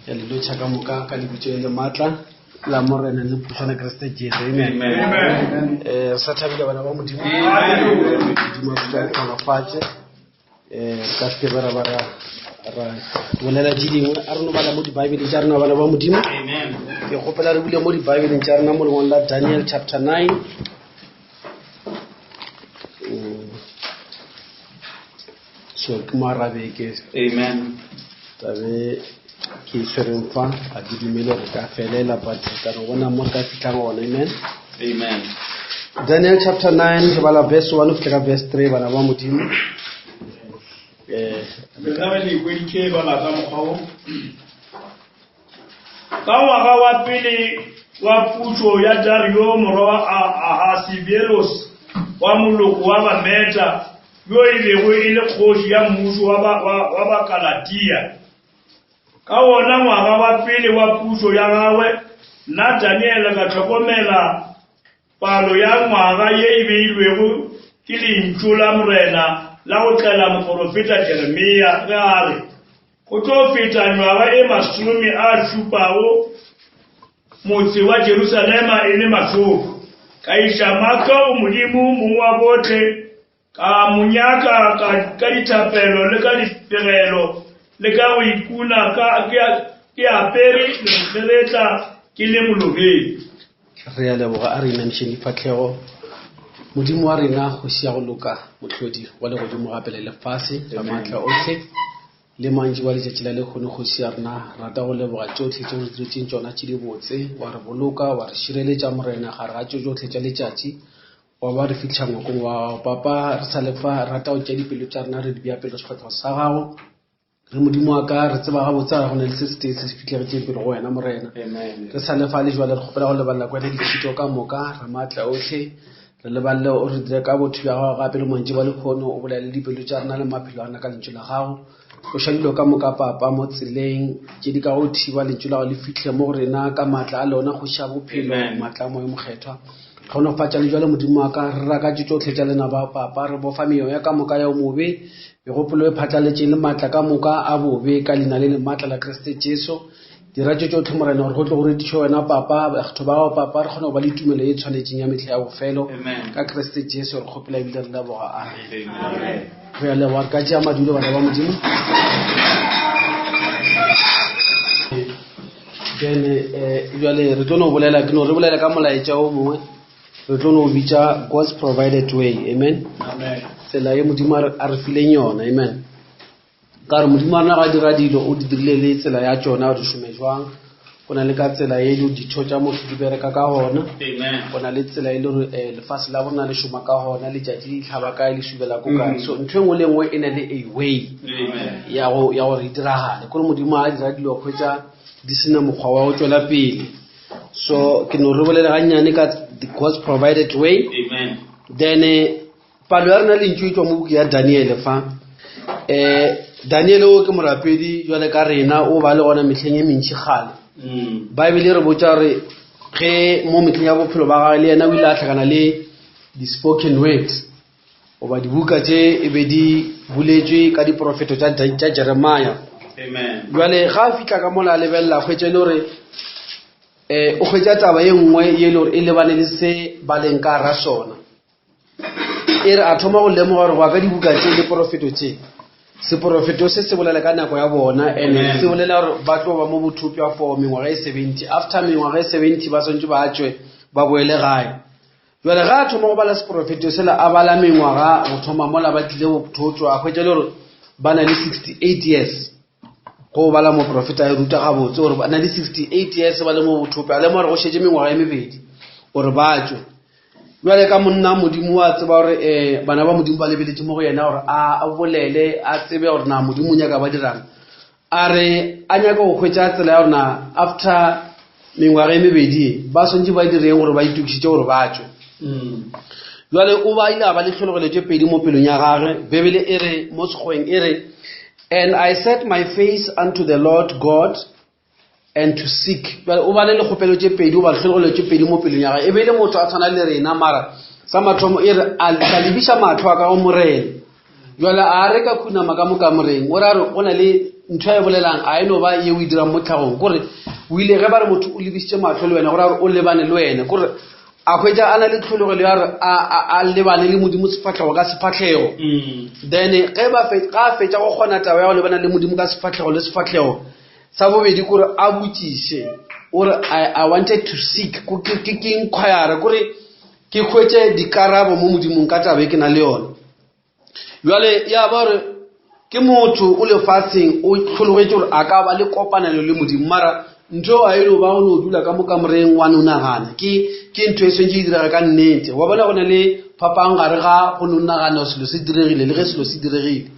ya lelo tshaka moka ka lebitso le matla la morena le pušana Kriste Jesu. Amen. Sa thabile bana ba modimo. Modimo a tlhonafatse ka se ba ra bolela dingwe a rena bala mo diBibeleng tša rena bana ba modimo. Amen. Ke gopela re bule mo diBibeleng tša rena mo lengwalong la Daniel chapter 9. So ke moarabe ke. Amen. Tabe ke tshwereng fa a di dumele re ka felela but ka re bona mo ka fitlang ona. Amen. Amen. Daniel chapter 9 ke bala verse 1 fika verse 3 bana ba modimo. Bena le kwedike bala ka mogao ka ngwaga wa pele wa puso ya Dario morwa Ahasiveros wa moloko wa Bameta yo ilego ile kgoši ya mmušo wa Bakalatia. Ka wona ngwaga wa pele wa puso ya gagwe nna Daniel ka tlhokomela palo ya ngwaga ye e beilwego ke lentšu la morena la go tlela moprofeta Jeremia ge a re go tlo feta ngwaga e masome a šupago motse wa Jerusalema e le mahloko ka iša maka o modimo mongwe wa bohle ka monyaka ka dithapelo le ka dipegelo le ka go ikuna ke apere le mokgeretla ke le molobedi. Re a leboga a re mention difatlhego modimo wa rena go sia go loka motlhodi wa le godimo gape le lefase la maatla otlhe le mantši wa letšatši la lekgone go sia rena rata go leboga tšotlhe tšeo re diretseng tšona tše di botse wa re boloka wa re šireletša morena gare ga tšo tšotlhe tša letšatši wa ba re fitlha ngwakong wa papa re sa lefa rata go tša dipelo tša rena re di bea pelo sefatlhego sa gago re modimo wa ka re tseba gabotse ga go na le se se tee se se fitlhegetseng pele go wena morena re sa lefa le jwale re kgopela go lebalela kwena dithito ka moka re maatla otlhe re leballe o re dire ka botho ya gago gape le mantši ba lekgono o bolele dipelo tša rena le maphelo a rena ka lentšu la gago o šadilo ka moka papa mo tseleng tše di ka go thiba lentšu la go le fitlhe mo go rena ka maatla a lona go ša bophelo maatla a moye mokgethwa kgonofatša le jwale modimo wa ka re raka tše tšotlhe tša lena ba papa re bofa meoya ka moka ya mobe megopolo e phatlaletšeng le maatla ka moka a bobe ka leina le maatla la Kriste Jesu dira tše tšotlhe morena gore go tle go redišwe wena papa batho ba gago papa re kgone go ba le tumelo e tshwanetseng ya metlha ya bofelo ka Kriste Jesu re kgopela ebile re leboga amen. Re a leboga re ka tšea madulo bana ba modimo. Then jwale re tlo no bolela ke no re bolela ka molaetša o mongwe re tlo no bitša God's provided way. Amen. Tsela ye modimo a re fileng yona. Amen. Ka re modimo a rena ga dira dilo o di dirile le tsela ya tšona re šome jwang go na le ka tsela ye ditho tša motho di bereka ka gona go na le tsela e le gore lefase la bona le šoma ka gona letšatši di tlhaba kae le šubela ko kae so ntho engwe le engwe e na le a way ya gore e diragale kore modimo a dira dilo kgwetša di sena mokgwa wa go tšwela pele so ke no re bolele gannyane ka God's provided way. Then palo ya rena lentšu e tšwa mo buku ya Daniel fa Daniel o ke morapedi jwale ka rena o ba le gona mehleng e mentši gale Bible re botša re ge mo mehleng ya bophelo ba gagwe le yena o ile a tlhakana le di-spoken words goba dibuka tše e be di buletšwe ka diprofeto tša Jeremia. Jwale ga a fitlha ka mola a lebelela kgwetše le gore o kgwetša taba ye nngwe ye le gore e lebane le se ba leng ka ra sona e re a thoma go lemoga gore go ka dibuka tše le profeto tše seprofeto se bolela ka nako ya bona and se bolela gore ba tlo ba mo bothopja for mengwaga e 70 after mengwaga e 70 ba swantse ba tšwe ba boele gae. Jwale ga a thoma go bala seprofeto sela a bala mengwaga go thoma mola ba tlile bothotšwa a hwetša le gore ba na le 68 years go bala moprofeta e ruta gabotse gore ba na le 68 years ba le mo bothopja a le mo gore go šetše mengwaga e mebedi gore ba tšwe. Jwale ka monna modimo wa tseba gore bana ba modimo ba lebeletše mo go yena gore a bolele a tsebe gore na modimo o nyaka ba dirang a re a nyaka go hwetša tsela ya gore na after mengwaga e mebedi ba swantse ba direng gore ba itukišitše gore ba tšwe. Jwale o ba ile a ba le tlhologeletše pedi mo pelong ya gagwe Bebele e re mo sekgoeng e re and I set my face unto the Lord God and to seek. Jwale o ba le lekgopelo tše pedi o ba le tlhologeletše pedi mo pelong ya gagwe e be le motho a tshwana le rena mara sa mathomo e re a lebiša matlho a ka go morena. Jwale a re ka khunama ka moka moreng o ra re go na le ntho e bolelang a eno ba ye o dira mo tlhagong gore o ile ge ba re motho o lebisitse matlho le wena gore o lebane le wena gore a khwetsa ana le tlholego le ya a lebane le modimo sefatlhego ka sefatlhego then ge ba fetsa go kgona taba ya go lebana le modimo ka sefatlhego le sefatlhego sa bobedi gore a botsise or I wanted to seek ke inquire gore ke khwetse dikarabo mo modimong ka taba e ke na le yona jwale ya ba re ke motho o le fasting o tlhologetse gore a ka ba le kopanelo le modimo mara ntho a ile ba go dula ka mo kamoreng wa nonagana ke ntho e sentse dira ka nnete wa bona gona le phapang gare ga go nonagana selo se diregile le ge selo se diregile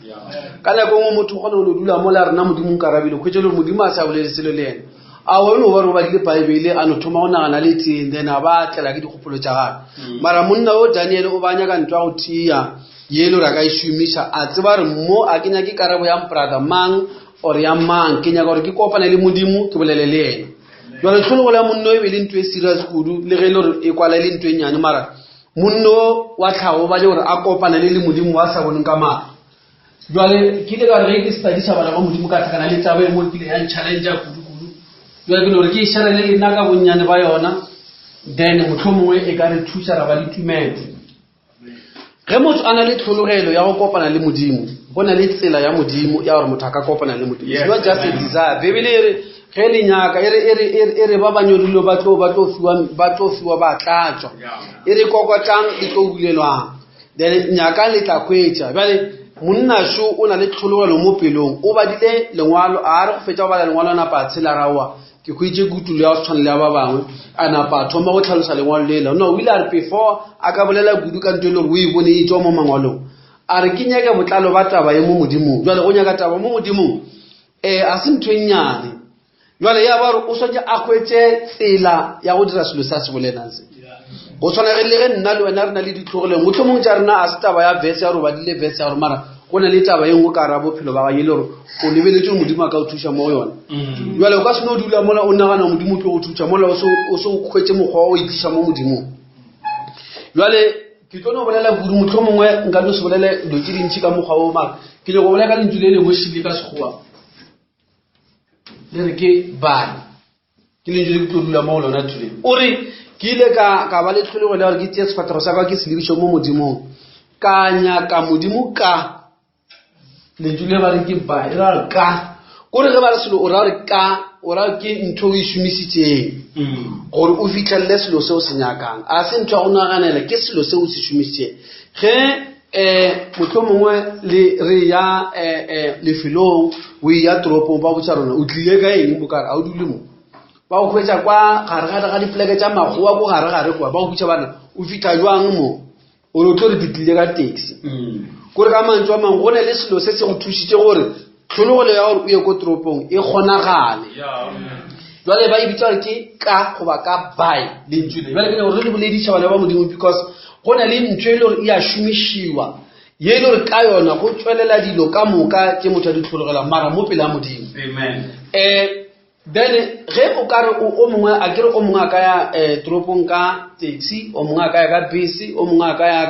kana go mo motho gona o dula mo la rena modimo nkarabile khwetse le modimo a sa bolele selo le ena a wa no ba ro ba le Bible a no thoma go nagana le teng then a ba tlela ke dikgopolo tša gae mara monna o Daniel o banya ka ntwa go tia yelo ra ka ishumisha a tseba re mo a kenya ke karabo ya brother mang or ya mang kenya gore ke kopana le modimo ke bolele le ena jwale tlholo la monno e be le ntwe e serious kudu le ge le re e kwala le ntwe nyane mara monno wa tlhago ba le gore a kopana le modimo wa sa boneng ka ma jwale ke le ka re ke study sa bana ba modimo ka tlhakana le taba e mo ke le ya challenge kudu jwale ke le ke ishara le nna ka bonnyane ba yona then motlhomongwe e ka re thusa ra ba le tumelo ge motho ana le tlhologelo ya go kopana le modimo bona le tsela ya modimo ya gore motho a ka kopana le modimo it's not just a desire bebele e re ge le nyaka e re ba banyodilo ba tlo fiwa ba tlatswa e re kokotang le tlo bulelwang then nyaka le tla khwetša jale monna sho o na le tlhologelo mo pelong o badile lengwalo a re go fetša go bala lengwalo na pa tshela rawa ke khwetse gutulo ya go tshwana le ba bangwe a napa thoma go tlhalosa lengwalo lela no o ile a re before a ka bolela gudu ka ntwe le gore o e bone e tswa mo mangwalong a re ke nyaka botlalo ba taba ye mo modimong jwale go nyaka taba mo modimong a se ntho e nnyane jwale ya ba re o swantse a khwetse tsela ya go dira selo sa se bolelang se go tshwana le ge nna le wena re na le ditlhogeleng motlhomong tša rena a se taba ya verse ya gore ba dile verse ya gore mara go na le taba e nngwe ka ra bophelo ba ga ye le gore o lebeletse modimo a ka o thuša mo go yona jwale o ka se no dula mola o nagana modimo o tlo go thuša mola o se o khwetse mokgwa wa o itliša mo modimong jwale ke tlo no bolela kudu motlhomongwe nka no se bolele dilo tse dintšhi ka mokgwa o mara ke le go bolela ka lentswe le lengwe šile ka sekgowa le re ke bane ke lentswe le ke tlo dula mo go lona tuleng o re ke ile ka ba le tlholego le gore ke tšee sefatero sa ka ke se lebišo mo modimong ka nyaka modimo ka lentswe le ba re ke bane ra re ka kore ge ba re selo o ra gore ka o ra ke ntho o e šomisitseng gore o fitlhelele selo se o se nyakang a se ntho ya go naganela ke selo se o se šomisitseng ge motlhomongwe re ya lefelong o e ya toropong ba botša rona o tlile ka eng mo kare a o dule mo ba go khwetša kwa gare ga dipoleke tša magoa ko gare kwa ba go botša bana o fitlha jwang mo o re o tlo re fitlile ka taxi kore ka mantswe a mangwe go ne le selo se se go thušitše gore tlhologelo ya gore o ye ko toropong e kgonagale jwale ba e bitsa gore ke ka goba ka bai lentswe le jwale ke gore re le bolediša bana ba modimo because go na le ntho e le gore e a šomišiwa ye e le gore ka yona go tswelela dilo ka moka ke motho a ditlhologela mara mo pele ya modimo then ge o ka re o mongwe a kere o mongwe a ka ya toropong ka taxi o mongwe a ka ya ka bese o mongwe a ka ya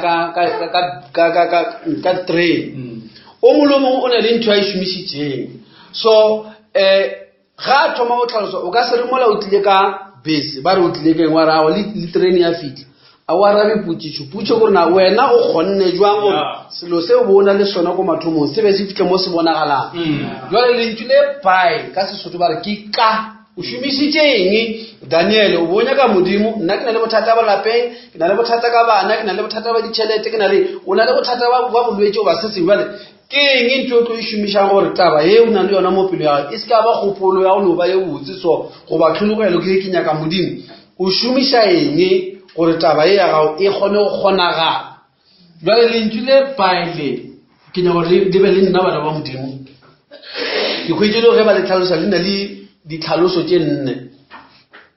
ka train o mongwe o mongwe o na le ntho a e šomišitšeng so ga a thoma go tlhalosa o ka se re mola o tlile ka bese ba re o tlile keng wa re ao le train ya fitlha a o arabe potšo gore na wena o kgonne jwang gore selo se o bona le sona ko mathomong se be se fitlhe mo se bonagalang jwale lentswe le bai ka sesotho ba re ke ka o šomišitšeng Daniel o bonya ka modimo nna ke na le bothata ba lapeng ke na le bothata ka bana ke na le bothata ba ditšhelete o na le bothata ba bolwetse o ba seseng jwale ke eng ntho o tlo e šomišang gore taba ye o na le yona mo pelo ya gago e se ka ba kgopolo ya go no ba ye botse so goba tlhologelo ke ke nyaka modimo o šomiša eng gore taba ye ya gago e kgone go kgonagala jwale lentswe le baile ke nyaka gore le be le nna bana ba modimo ke khwetse le ge ba le tlhalosa le na le ditlhaloso tše nne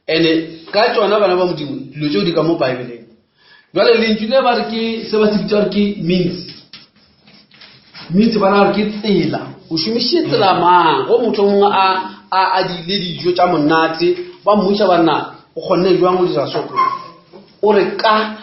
and-e ka tsona bana ba modimo dilo tseo di ka mo baebeleng jwale lentswe le ba re ke se ba se bitsa gore ke means ba na re ke tsela o šomišitše tsela mang go motho mongwe a dile dijo tša monate ba mmuša bana o kgonne jwang o dira soko o re ka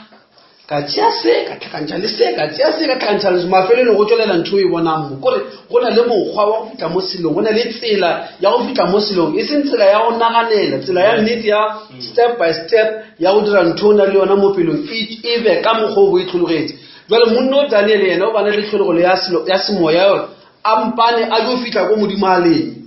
ka tšea se ka tlhakantšha le se ka tšea se ka tlhakantšha le mafelelo go tswelela ntho e bonang mo kore go na le mokgwa wa go feta mo selong go na le tsela ya go feta mo selong e seng tsela ya go naganela tsela ya nnete ya step by step ya go dira ntho o na le yona mo pelong e be ka mokgwa o bo e tlhologetse jwale monna o Daniel yena o bana le tlhologolo ya semoya yore a mpane a jo fitlha ko modimo a leng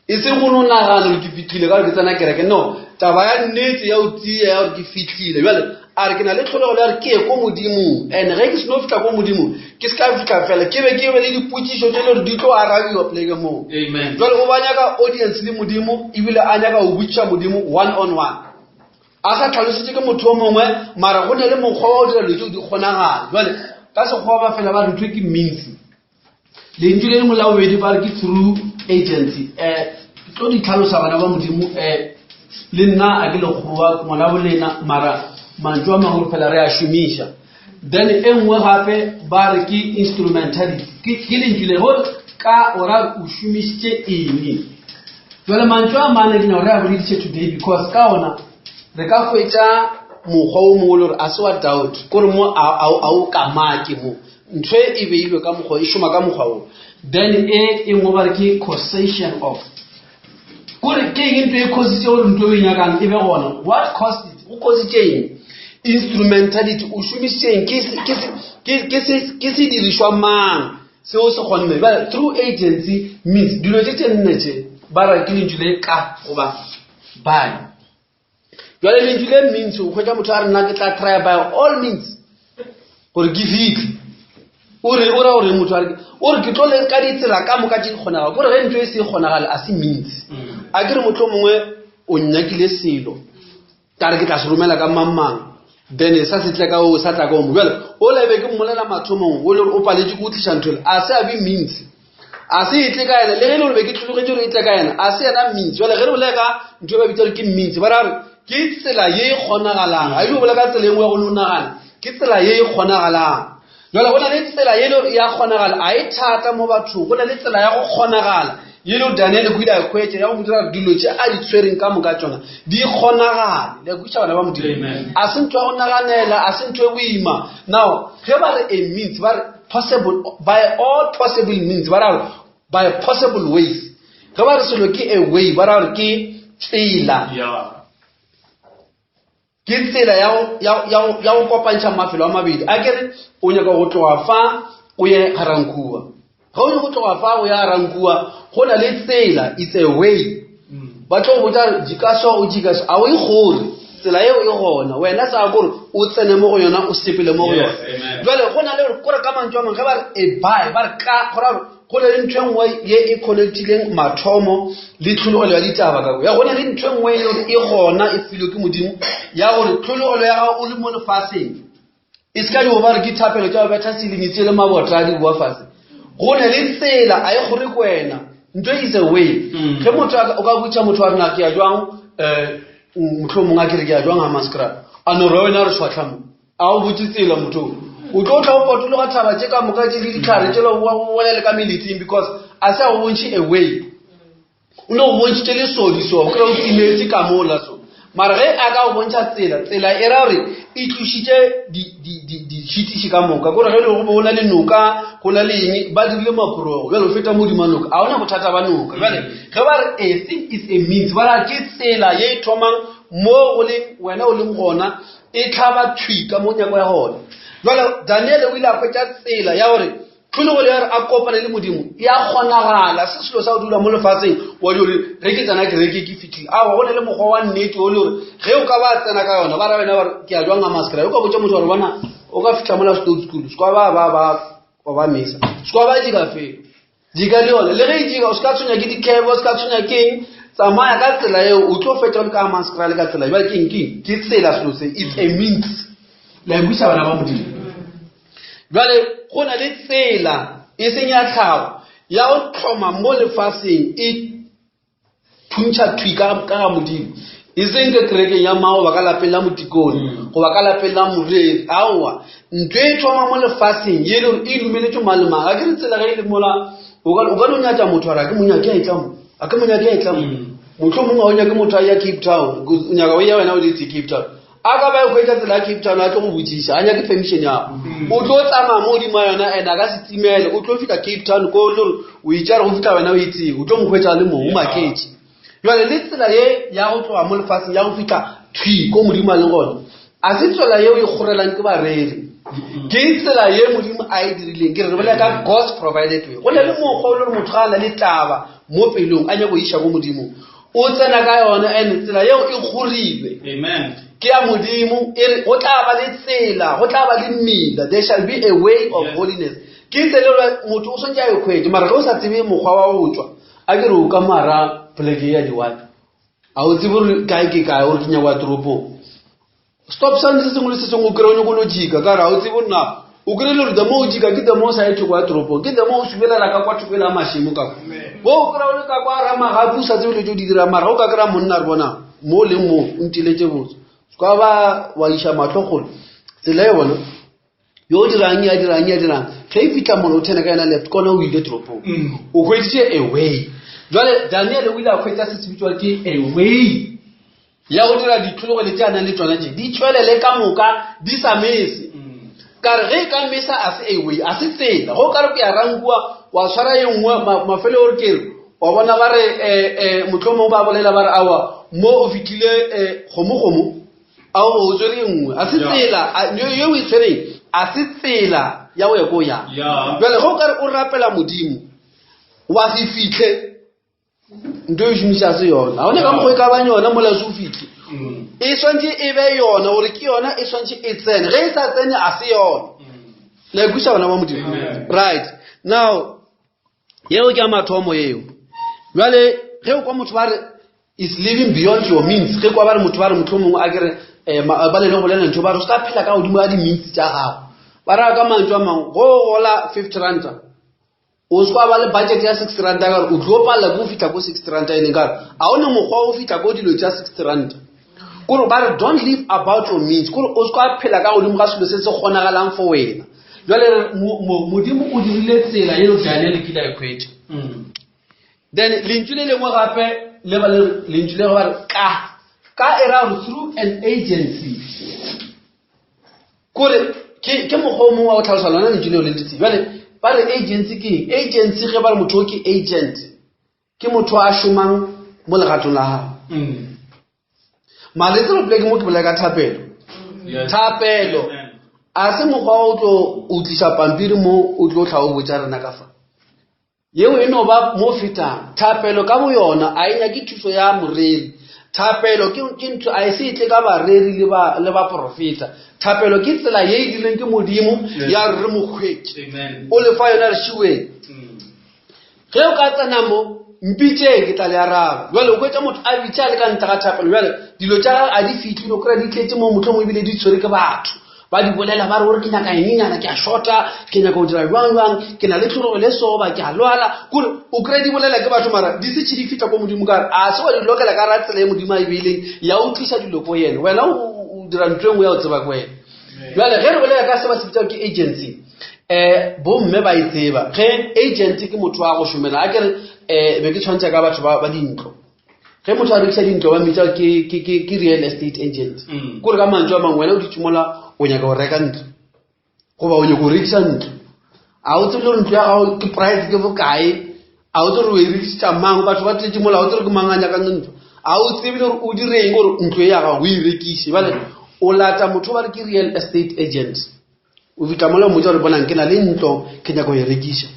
e seng go no nagana le ke fitlhile ka gore ke tsena kereke no taba ya nnete ya o tsia ya gore ke fitlhile jwale a re ke na le tlholego ya gore ke ye ko modimong and ge ke seno fitlha ko modimong ke se ka fitlha fela ke be le dipotšišo tse le gore di tlo arabiwa poleke moo jwale o ba nyaka audience le modimo ebile a nyaka go botšiša modimo one on one a sa tlhalosetse ke motho o mongwe mara go ne le mokgwa wa go dira dilo tseo di kgonagala jwale ka sekgwa ba fela ba re ntho ke means lentswe le lengwe la bobedi ba re ke through agency tlo di tlhalosa bana ba modimo le nna a ke lekgowa ngwana bolena mara mantswe a mangwe fela re a šomiša then e nngwe gape ba re ke instrumentality ke lentswe le gore ka ora o šomišitše eng jwale mantswe a mane ke na re a boleditše today because ka ona re ka hwetša mokgwa o mongwe le gore a se wa doubt kore mo a o kamake mo ntho e beilwe ka mokgwa e šoma ka mokgwa o then e nngwe ba re ke causation of kore ke eng ntho e causitše gore ntho e nyakang e be gona what caused it o causitše eng instrumentality o šomišitšeng ke se dirišwa mang seo se kgonne through agency means dilo tše tennetše ba ra ke lentšu le ka goba by jwale lentšu le means o kgwetša motho a re nna ke tla try by all means gore ke fitlhe o ra gore motho o re ke tlo le ka ditsela ka moka tše di kgonagala kore ge ntho e se kgonagale a se means a ke re motho mongwe o nnyakile selo ka re ke tla se romela ka mang then sa se tle ka o sa tla ka o mo jwale o lebe ke mmolela mathomong o le o paletše go tliša ntho le a se a be means a se e tle ka yena le ge le gore be ke tlhologetse gore e tle ka yena a se yena means jwale ge re boleka ntho e ba bitsa gore ke means ba ra re ke tsela ye e kgonagalang a e bolela ka tsela e nngwe ya go nonagana ke tsela ye e kgonagalang jwale go na le tsela ye le ya kgonagala a e thata mo bathong go na le tsela ya go kgonagala ye le Daniel go ile a khwetša ya go mo dira dilo tše a di tshwereng ka moka tsona di kgonagale le kuša bana ba modimo a se ntho ya go naganela a se ntho e boima now ge ba re a means ba re possible by all possible means ba ra by possible ways ge ba re selo ke a way ba ra ke tsela ke tsela ya go kopantšha mafelo a mabedi a kere o nyaka go tloga fa o ye Ga-Rankuwa ga o nyaka go tloga fa o ya Ga-Rankuwa go na le tsela it's a way ba tlo botsa jikaso o jikaso a o e gore tsela eo e gona wena sa gore o tsene mo go yona o sepele mo go yona jwale go na le gore ka mantswe a mangwe ge ba re e buy ba re ka gore go na le ntho nngwe ye e connectileng mathomo le tlhologelo ya ditaba ka ya gona le ntho nngwe e gona e filwe ke modimo ya gore tlhologelo ya gago o le mo lefatsheng e se ka di ba re ke thapelo tša go betha selenitse le mabota a di boa fase go na le tsela a e gore ko wena ntho is a way ge motho o ka botša motho wa rena ke ya jwang motlho mongwe a kere ke ya jwang Hammanskraal a no re wena re swatlhamo a o botse tsela motho o tlo tla o potologa thaba tše ka moka tše le ditlhare tše le bolele ka meletseng because a se a go bontšhe a way o ne go bontšhitše le sodiso o kry o timetse ka mola so mara ge a ka go bontšha tsela e ra gore e tlošitše ditšhitiši ka moka kore ge le go na le noka go na le eng ba dirile maporogo jale o feta mo dima noka a ona bothata ba noka jale ge ba re a thing is a means ba ra ke tsela ye e thomang mo go le wena o leng gona e tlhaba thwika mo nyako ya gona jale Daniel o ile a kwetša tsela ya gore tlholego le gore a kopane le modimo ya kgonagala se selo sa go dula mo lefatsheng wa di gore ge ke tsena kereke ke fitlhile awa go ne le mokgwa wa nnete o le gore ge o ka ba tsena ka yona ba ra wena gore ke a jwang Hammanskraal o ka botša motho gore bona o ka fitlha mola stout school sekwa ba mesa sekwa ba jika felo jika le yone le ge e jika o se ka tshwenya ke dikebo o se ka tshwenya keng tsamaya ka tsela eo o tlo fetša le ka Hammanskraal ka tsela jale keng ke tsela selo se it's a means la e buša bana ba modimo jale go na le tsela e seng ya tlhago ya go tlhoma mo lefatsheng e thuntšha thwi ka ga modimo e seng ke kerekeng ya mao ba ka lapeng la motikone go ba ka lapeng la moreri aowa ntho e thoma mo lefatsheng ye le gore e lumeletšwe malemaga a ke re tsela ge e le mola o ka no nyatša motho gore a ke monyake a etlamo motlho mongwe a o nyake motho a ya Cape Town o nyaka o ya wena o letse Cape Town aka ba go tsa la Cape Town a tlo go botsisa anya ke permission ya o tlo tsama mo di ma yona ena ka setimela o tlo fika Cape Town go lo o itjara go fika wena o itse o tlo mo hwetsa le mo o maketse jwale le tsela ye ya go tloga mo lefatsheng ya go fika thwi ko modimo a leng gone a se tsela ye o e gorelang ke barere ke tsela ye modimo a e dirileng ke re bolela ka God's provided way go le mo go le motho ga le taba mo pelong a nya go isha go modimo o tsena ka yona ene tsela ye e gorile Amen. ke ya modimo e go tla ba le tsela go tla ba le mmila there shall be a way of holiness ke tsela motho o sontja e khwete mara o sa tsebe mogwa wa go tswa a ke re o ka mara pleke ya diwati a o tsebe ka ke ka o tsinya wa tropo stop sound se sengwe le se sengwe o kry go logika ka ra o tsebe nna o kry le the mo jika ke the mo sa etho kwa tropo ke the mo o subela ka kwa thopela mashimo ka bo o kry le ka kwa ra magapu sa tsebe le tso di dira mara o ka kra monna re bona mo le mo o ntiletse botse kwa ba wa isha matlogolo tsela e bona yo dirang ya ge e fitla mono o thena ka ena left kona o ile tropo o khwetše away jwale Daniel o ile a khwetša se spiritual ke away ya go dira ditlhologo le tsana le tsona tše di tšwelele ka moka di sa mese ka re ge ka mesa a se away a se tsela go ka re ko ya rankua wa tshwara ye nngwe mafele o re kere wa bona ba re motlhomo ba bolela ba re awa mo o fitlhile kgomo a o tswere nngwe a se tsela yo o e tshwereng a se tsela ya go ya ko ya jwale go ka re o rapela modimo wa se fitlhe ndo e šomiša se yona ga o ne ka mokgwa e ka bang yona mola se o fitlhe e swantše e be yona gore ke yona e swantše e tsene ge e sa tsene a se yona la ikuša bana ba modimo right now yeo ke a mathomo eo jwale ge o kwa motho ba re is living beyond your means ge kwa ba re motho ba re motlho mongwe a kere ba le go bolela ntho ba re o ska phela ka godimo ya di-means tša gago ba ra ka mantso a mangwe go gola 50 ranta o ska ba le budget ya 60 ranta ka re o tlo palela go fitla ko 60 ranta ene ka re a o ne mokgwa o fitla ko dilo tša 60 ranta kore ba re don't live about your means kore o ska phela ka godimo ga selo se se kgonagalang for wena jwale modimo o dirile tsela yeo Daniel ke la ekhwetše then lentšu le lengwe gape le ba lentšu le go ba re ka era through an agency kore ke mokgwa o mongwe wa go tlhalosa lona lentšu leo le letsi jwale ba re agency ke agency ge ba re motho o ke agent ke motho a šomang mo legatong la gago maletse re pleke mo ke bolela ka thapelo a se mokgwa o tlo o tlisa pampiri mo o tlo tlha o botsa rena ka fa yeo e no ba mo fetang thapelo ka bo yona a enya ke thuso ya moreri thapelo ke ntho a se itle ka bareri le ba profeta thapelo ke tsela ye e dileng ke modimo ya re mokgwetse o le fa yona re shiweng ge o ka tsena mo mpitše ke tla le araba jwale o kwetša motho a bitša le ka ntle ga thapelo jwale dilo tša a di fitlhile o kry di tletse mo motlho mo ebile di tshwere ke batho ba di bolela ba re gore ke nyaka engenyana ke a shota ke nyaka go dira jwang ke na le tlhologo le soba ke a lwala kore o kry di bolela ke batho mara di se tše di fitla ko modimo kare a se wa di lokela ka ra tsela ye modimo a e beileng ya o tlisa dilo ko yena wena o dira ntho e nngwe ya o tseba ko wena jwale ge re bolela ka se ba se bitšao ke agency bomme ba e tseba ge agent ke motho wa go šomela a kere be ke tshwantse ka batho ba dintlo ge motho a rekisa dintlo ba mmitsa ke real estate agent kore ka mantso a mangwe wena o ditšhomola o nyaka go reka ntlo goba o nyaka go rekisa ntlo a o tsebe gore ntlo ya gago ke price ke bokae a o tsebe gore o e rekisitša mang batho ba tletše mola a o tsebe ke mang a nyakang ntlo a o tsebe gore o direng gore ntlo ya gago o e rekiše bale o lata motho ba re ke real estate agent o fitla mola o motsa gore bonang ke na le ntlo ke nyaka go e rekiša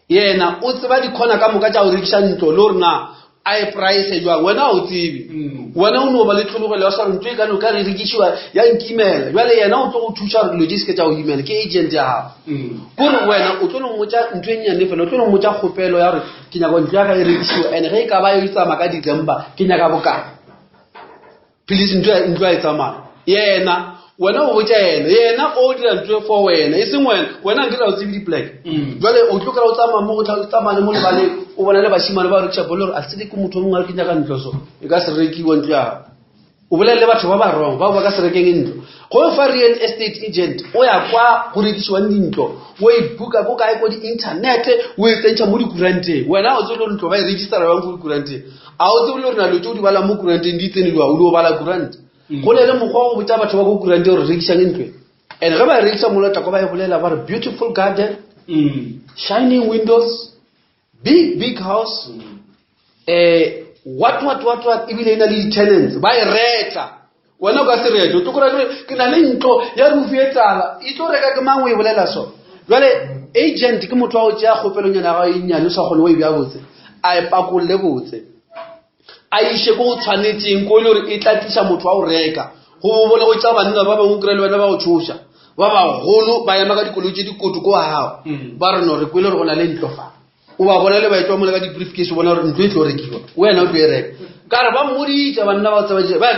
yena o tseba dikhona ka moka tša go rekiša ntlo le gore na a e price jwang wena o tsebe wena o no ba le tlhologelo ya sa re ntlo e kane o ka re rekišiwa ya nkimela jwale yena o tlo go thuša gore dilo tše se ke tša go imela ke agent ya gago kore wena o tlo nomotša ntho e nnyane fela o tlo nomotša kgopelo ya gore ke nyaka ntlo ya ka e rekišiwa and ge e ka ba yo itsama ka December ke nyaka bokae please ntlo ya e tsamaya yena wena o botša yena o dira ntho for wena e seng wena nke la o tsebe di-plek jwale o tlo kry-a o tsamaya mo go tsamane mo lebaleng o bona le bašimane ba rekisa bole gore a sele ke motho o mongwe a re ke nyaka ntlo so e ka se rekiwa ntlo yago o bolele le batho ba ba wrong bao ba ka se rekeng ntlo go fa real estate agent o ya kwa go rekišiwang dintlo o e buka ko kae ko di-internet o e tsentšha mo dikuranteng wena o tsebe le ntlo ba e registera yang ko dikuranteng a o tsebe le gore na lo tse o di bala mo kuranteng di tsenediwa o di o bala kurante go le mokgwa go botsa batho ba go kurang di re rekisang ntwe and ge ba rekisa molata go ba e bolela ba re beautiful garden, shining windows, big house, what ebile ina le tenants ba e reta wena ka se reto to kora ke na le ntlo ya rufi e tsala e tlo reka ke mangwe e bolela so jwale agent ke motho wa o tšea kgopelonyana ga innyane o sa kgone o e bja botse a e pakolle botse a ishe go tshwanetseng ko le gore e tla tliša motho wa o reka go bone go tša banna ba bangwe kry le wena ba go tshoša ba bagolo ba ema ka dikoloi tše dikoto ko wa gago ba re no re kwele gore go na le ntlo fa o ba bona le baetwa mole ka di-briefcase o bona gore ntlo e tlo rekiwa wena o tlo e reka ka re ba mmoditša banna ba tsebae ba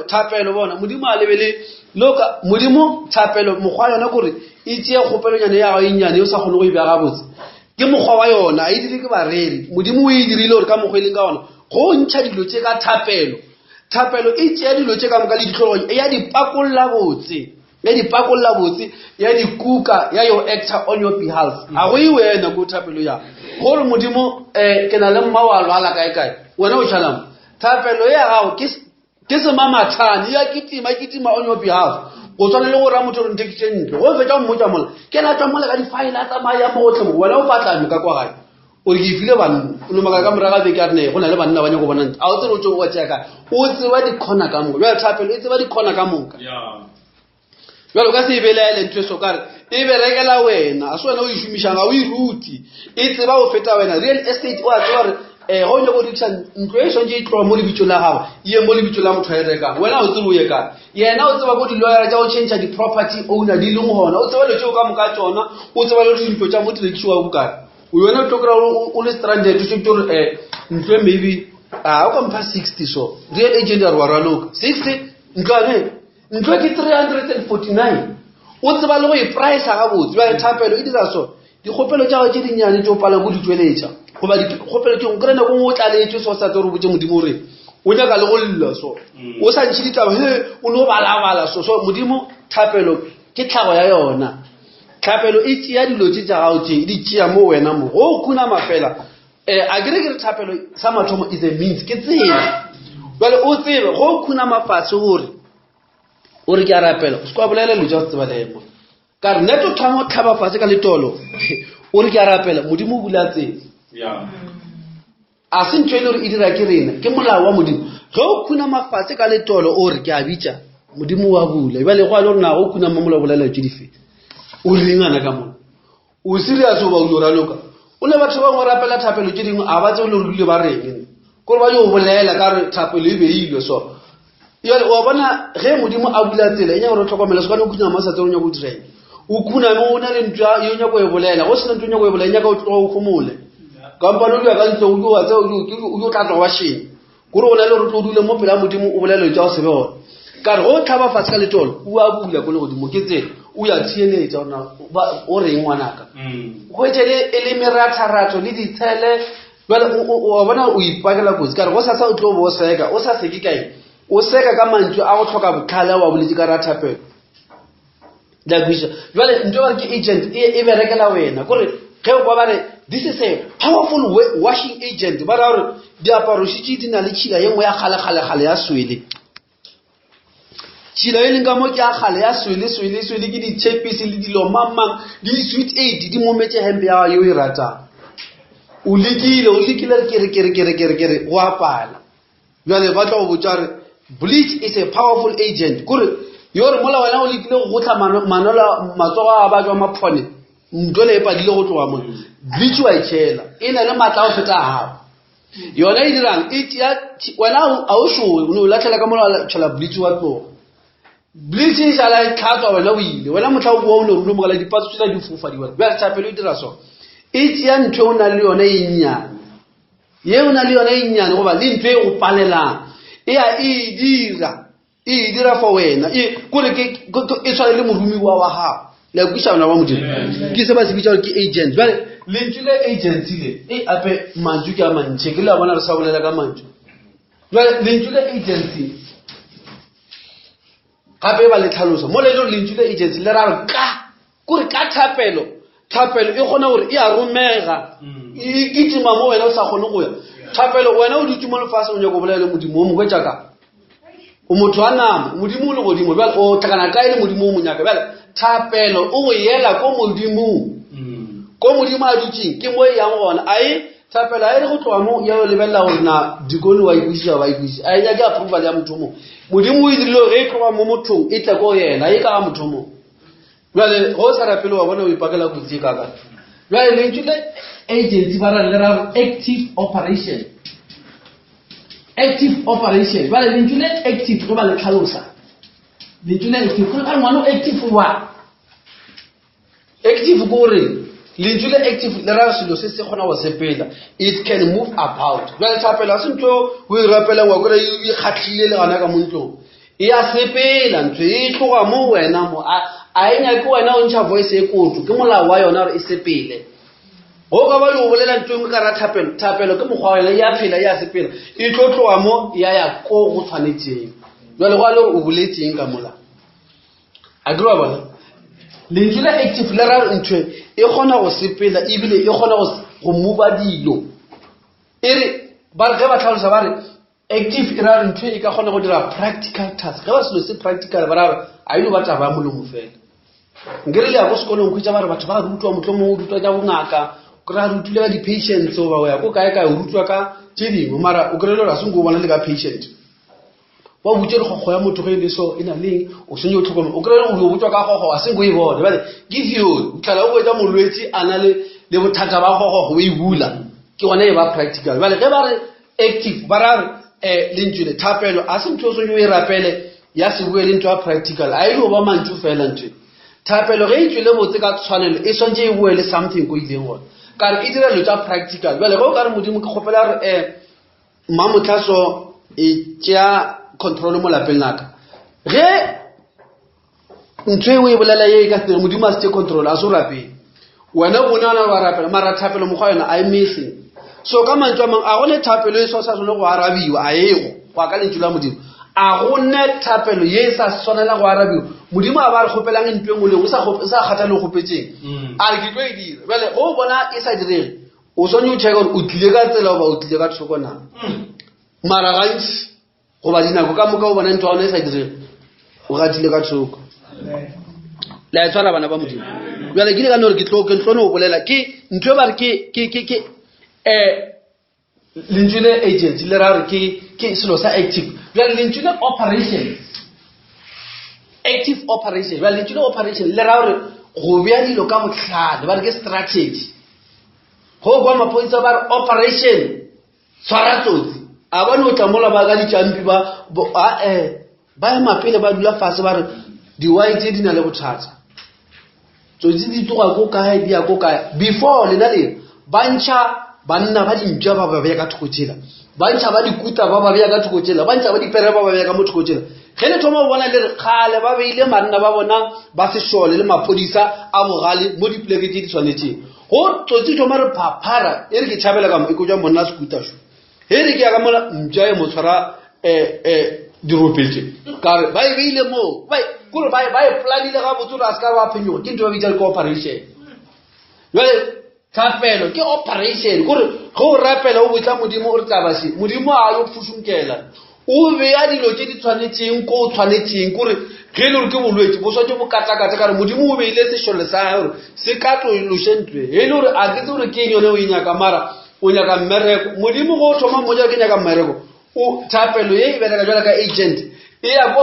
thapelo bona modimo a lebele loka modimo thapelo mokgwa yona kore e tšea kgopelonyane ya gago e nnyane o sa kgone go e bja gabotse ke mokgwa wa yona a e dire ke bareri modimo o e dirile gore ka mokgwa e leng ka ona go ntšha dilo tše ka thapelo e tšea dilo tše ka moka le ditlhologanyo ya dipakolola botse ya dikuka ya your actor on your behalf a go e wena ko thapelo ya gore modimo ke na le mma wa lwala kae wena o tšhalang thapelo ya gago ke semamathane ya kitima on your behalf go tshwana le gore a motho re ntekitše ntle go fetša mmotša mola ke na tšwa mola ka difaele a tsamaya mo gotlhe mo wena o patlame ka kwa gae o re ke file banna o lomaka ka moraga beke a rene go na le banna ba nyako bona ntle a o tsere o tšo o tšeaka o tseba dikhona ka moka jale thapelo e tseba dikhona ka moka jalo ka se e belaele ntho e so kare e berekela wena a se wena o e šomišanga o e ruti e tseba o feta wena real estate o a tseba gore go nyako o rekisa ntlo e swantse e tloa mo lebitso la gago ye mo lebitso la motho a e rekang wena o tsebe o ye kae yena o tseba ko di-lawyer tša go change di-property owner di leng gona o tseba le tšeo ka moka tsona o tseba le dintlo tša mo direkisiwa bokae o yona o tlo kry-a o le stranded o setse gore ntlo e maybe o ka mpha 60 so real agent a re wa raloka 60 ntlo ke 349 o tseba le go e price gabotse ba thapelo e dira so dikgopelo tša gago tše dinnyane tšeo palang go di tsweletša goba dikgopelo tšeng kry nako ngwe o tlaletswe so sa tse gore botse modimo gore o nyaka le go lla so o sa ntšhe ditaba o ne o balabala so modimo thapelo ke tlhago ya yona thapelo e tšea dilo tše tša gago tše di tšea mo wena mo go o khuna mafela a kere ke re thapelo sa mathomo is a means ke tsebe jale o tsebe go o khuna mafase gore o re ke a rapela o se kwa bolela lo ja se tseba lemo ka re neto thamo tlhaba fase ka letolo o re ke a rapela modimo o bula tsebe a se ntho e le gore e dira ke rena ke molao wa modimo ge o khuna mafase ka letolo o re ke a bitša modimo wa bula ebale go a le gore na go khuna mo molao bolela tše dife o rengana ka mona o serious o ba o di raloka o le batho ba ngwe rapela thapelo tše dingwe a ba tse o le rile ba reng kore ba jo bolela ka re thapelo e beilwe so yale wa bona ge modimo a bula tsela e nya gore tlhokomela se ka no kunya masa tse o nya go direng o kuna mo ona le ntwa yo nya go e bolela go sena ntwa nya go e bolela nya ka o tlo go khomole kampano le ka ntlo o wa tse o tla tlo wa sheng gore o na le re tlo dule mo pela modimo o bolela tša o se be gona ka re go tlhaba fase ka letolo o a bula ko le godimo ke tsela o ya tsieletša o reng ngwanaka go etšele e le meratharatho le ditshele wa bona o ipakela kotsi ka re go sasa o tlo bo o seka o sa seke kae o seka ka mantšu a go tlhoka botlhale wa boletse ka rathapelo dakwisa jale ntho ba ke agent e berekela wena kore ge o kwa ba re this is a powerful washing agent ba ra gore diaparo šitše di na le tšhila ye nngwe ya kgale ya swele tšhila e leng ka mo ke a kgale ya swele ke ditšhepisi le dilo mamang le di-sweet aid di mometse hempe ya yo e ratang o lekile kere go apala jale ba tla go botsa re bleach is a powerful agent kore yore mola wena o lekile go gotla matsogo a ba jwa maphone ntole e padile go tloga mona bleach wa itšhela e na le matla o feta gago yona e dirang e tia wena a o soe o ne o latlhela ka mola tšhela bleach wa tloga bleach e šala e tlhatswa wena o ile wena motlha o boa o ne rule mogala dipatso tsela di fofa diwela bja thapelo e dira so e tia ntho o na le yona e nnyane ye o na le yona e nnyane goba le ntho e go palelang e dira for wena kore e tshwane le morumi wa gago le kwišana wa modimo ke se ba se bitša gore ke agent jale lentswe le agency le ape mantšu ke a mantšhe ke le a bona re sa bolela ka mantšu jale lentswe le agency gape ba le tlhalosa mo le gore lentswe le agency le ra re kore ka thapelo e kgona gore e a romega e kitima mo wena o sa kgone go ya thapelo wena o dutse mo lefase o nyako bolela le modimo o mokwe tšaka o motho a nama modimo le godimo bjale o tlhakana kae le modimo o monyaka bjale thapelo o go yela ko modimong ko modimo a dutšeng ke mo e yang gona ae thapelo a e re go tloga mo ya yo lebelela gore na dikone wa ikwešiša wa ikwešiša a e nyake approval ya motho mong modimo o e dirile ge e tloga mo mothong e tle ko yena e ka ga motho mong bjale go sa rapele wa bona o ipakela kotsi e kaka bjale lentswe le agency ba ra le ra active operation bjale lentswe le active go ba le tlhalosa lentswe le active go ka ngwana active wa active gore lentswe le active le ra selo se se kgona go sepela it can move about bjale thapela se ntho o e rapela wa gore e kgatlhile le gana ka montlong e a sepela ntho e tloga mo wena mo a e nyake wena o ntšha voice e kotu ke molao wa yona gore e sepele go ka ba le go bolela ntho engwe ka ra thapelo ke mokgwa wa yona ya phela ya sepela e tlo tloga mo ya ko go tshwanetseng jwale go a le gore o boletseng ka mola a ke ba bona lentswe la active le ra ntho e kgona go sepela ebile e kgona go mova dilo e re ba re ge ba tlhalosa ba re active e ra ntho e ka kgona go dira practical task ge ba selo se practical ba ra a ile ba taba molomo fela ngere le ya go sekolong khwetsa ba re batho ba rutwa motho mo rutwa ja bongaka o kry-a rutile ka di-patients o ba o ya ko kae o rutwa ka tse dingwe mara o kry-e le gore a se nko o bona le ka patient wa butse dikgokgo ya motho ge e le so e na leng o senye o tlhokomela o kry-e le o botswa ka kgokgo a se nko e bone bale give you o tlhala o etsa molwetse a na le bothata ba kgokgo o e bula ke gona e ba practical bale ge ba re active ba ra re lentswe le thapelo a se ntho o senye o e rapele ya se bue le ntho ya practical a ile go ba mantšu fela ntho thapelo ge e tswile botse ka tshwanelo e swantse e bue le something ko ileng gona kare e dira dilo tša practical bjale ge o ka re modimo ke kgopela re mmamotlaso e tšea control mo lapeng laka ge ntho e o e bolela ye e ka se modimo a se tše control a se o rapele wena bonana wa rapela mara thapelo mokgwa yona a e missing so ka mantšu a mang a gone thapelo e sa sone go arabiwa a ego go a ka lentšu la modimo a gone thapelo ye e sa swanela go arabiwa modimo a ba re kgopelang ntho engwe le o sa kgatha le kgopetseng a re ke tlo e dira bjale go bona e sa direge o swane o checka gore o tlile ka tsela goba o tlile ka thoko na mara gantši goba dinako ka moka o bona ntho ya gona e sa direge o gatile ka thoko le a tshwara bana ba modimo bjale ke le ka nne gore ke tlone go bolela ke ntho e ba re ke lentswe le agent le ra re ke selo sa active bjale lentswe le active operation bjale lentswe le operation le ra gore go bea dilo ka botlhale ba re ke strategy go kwa mapodisa ba re operation tshwara tsotsi a bone o tlamola ba ka ditšampi ba ema pele ba dula fase ba re diwai tse di na le bothata tsotsi di tloga ko kae di ya ko kae before lena le bantšha banna ba dintša ba ba beya ka thokotšela bantšha ba dikuta ba ba beya ka thokotšela bantšha ba dipere ba ba beya ka mo thokotšela ge le thoma o bona le re kgale ba beile manna ba bona ba sešole le maphodisa a bogale mo dipoleke tse di tshwanetseng go tsotsi thoma re phaphara e re ke tšhabela ka mo e ko ja monna sekuta šo ge re ke ya ka mola ntša e mo tshwara diropetse kare ba e beile moo kore ba e planile ga botse gore a se ka ba phenyogo ke ntho ba bitsa le cooperation jale thapelo ke operation kore ge o rapela o botsa modimo o re tlabase modimo a yo phušonkela o beya dilo tse di tshwanetseng ko o tshwanetseng kore ge le gore ke bolwetse bo swantse bo katakata kare modimo o beile sešole sa gae gore se ka tlološentwe ge le gore a ke tse gore ke eng yone o e nyaka mara o nyaka mmereko modimo go o thoma moja ke nyaka mmereko o thapelo ye e bereka jwala ka agent e ya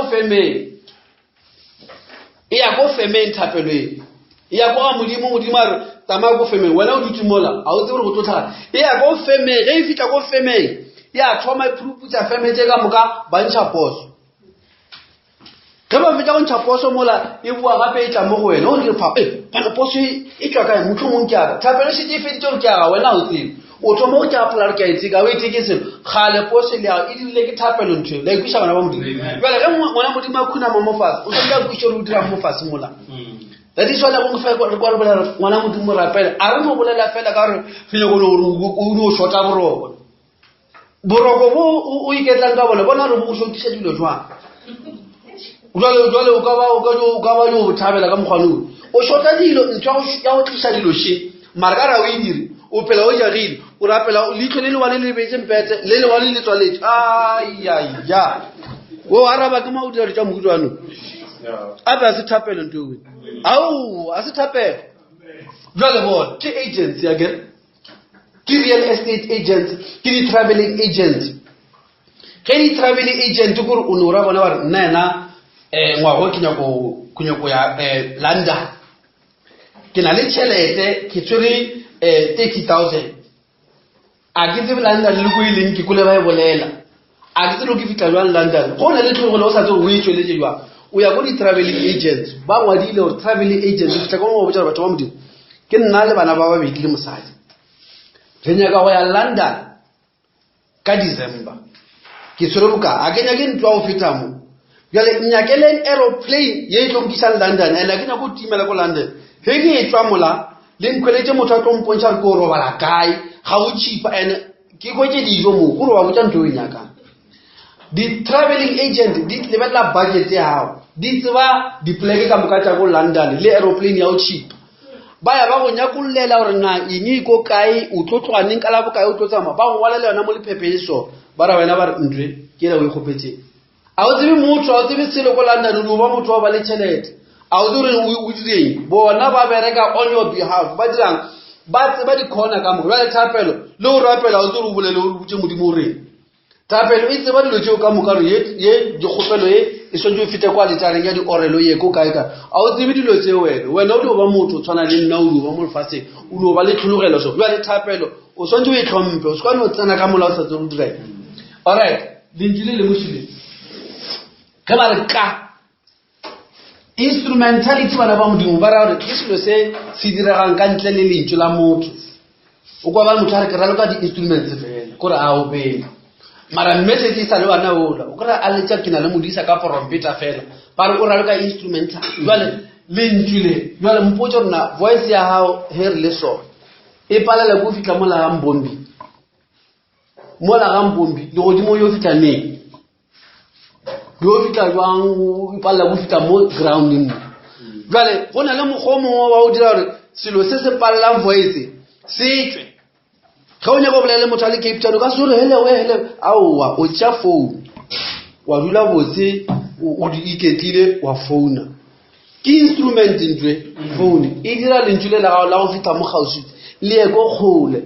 ko femeng thapelo e ya ko ga modimo a re tsamaya ko femeng wena o dutse mola a o tse gore go tlo tlhaga e ya ko femeng ge e fitlha ko femeng ya thoma e phuruputsa feme tse ka moka ba ntšha poso ge ba fetša go ntšha poso mola e bua gape e tla mo go wena o re bana poso e tswa kae motlho mong ke aga thapelo šetse e feditse gore ke aga wena o tsebe o thoma go ke apola re ke a etseka o etse ke selo gale poso le aga e dirile ke thapelo ntho la ikwiša bana ba modimo jale ge ngwana modimo a khunama mo fase o tshwanetse a kwiše gore o dirang mo fase mola that is why re kwa re bolela ngwana modimo rapela a re mo bolela fela ka gore fenyekone gore o ne o shota boroko bo o iketlang ka bona bona gore bo o shotisa dilo jwang jwale o ka ba yo bothabela ka mokgwaneo o shota dilo ntho ya go tlisa dilo she mara ka ra o e dire o phela o jagile o rapela leitlho le lewane le lebetse mpete le lewane le tswaletse aiaya wo araba ke mau dira tša mogutšano a be a se thapelo nto we au a se thapelo jwale bona ke agents again ke real estate agent ke di-traveling agent ge di-traveling agent kore o ne o ra bona ba re nna ena ngwago ke nyako ya London ke na le tšhelete ke tswere 30,000 a ke tsebe London le ko ileng ke kole ba e bolela a ke tsebe ke fitla jwang London go na le tlogolo o sa tsebe o e tsweletse jwang o ya go di-traveling agents ba ngwadile gore traveling agents o fitla ka mo botsa batho ba modimo ke nna le bana ba babedi le mosadi re nyaka go ya London ka December ke tswere boka a ke nyake ntwa go feta mo jale nyakele aeroplane ye e tlo nkisang London ene ke nyako timela ko London ge ke e tswa mola le nkweletse motho a tlo mpontšha re ko robala kae ga o cheaper ene ke kwetse dijo mo gore wa botsa ntho e nyakang di-traveling agent di lebelela budget ya gago di tseba dipleke ka moka tša ko London le aeroplane ya o cheap ba ya ba go nyakollela gore na eng e ko kae o tlo tloganeng ka la bokae o tlo tsamaya ba go ngwalela yona mo lephepeso ba ra wena ba re ntwe ke la o e kgopetseng a o tsebe motho a o tsebe selo ko London o ba motho wa ba le tšhelete a o tsebe o direng bona ba bereka on your behalf ba dirang ba tseba di-corner ka moka jale thapelo le o rapela o tsebe o bolele o botse modimo o reng thapelo e tseba dilo tseo ka moka re ye dikgopelo e swantse o fete kwa letareng ya diorelo ye ko kae kae a o tsebe dilo tseo wena o dio ba motho o tshwana le nna o dio ba mo lefatsheng o dio ba le tlhologelo so jale thapelo o swantse o e tlhompe o se kwane o tsena ka molao sa tsebe o direng alright lentsile le mošile ge ba re ka instrumentality bana ba modimo ba ra gore ke selo se se diregang ka ntle le lentswe la motho o kwa ba motho a re ke raloka di-instruments fela kore a o pele mara message e sa le wana ola o kore a letša ke na le modisa ka porompeta fela ba re o raloka instrumental jale lentswe le jale mpotse gore na voice ya gago he re le sona e palela ko fitlha mola ga mbombi le godimo yo fitlha neng yo fitla jwang ipalla go fita mo grounding jale go na le mokgomo wa o dira gore selo se se pallang voice se tswe ga o nyaka bolele motho a le Cape Town ka sore hele aowa o tša phone wa dula botse o di iketlile wa founa ke instrument ntwe phone e dira lentswe le la go fita mo gausi le ye go kgole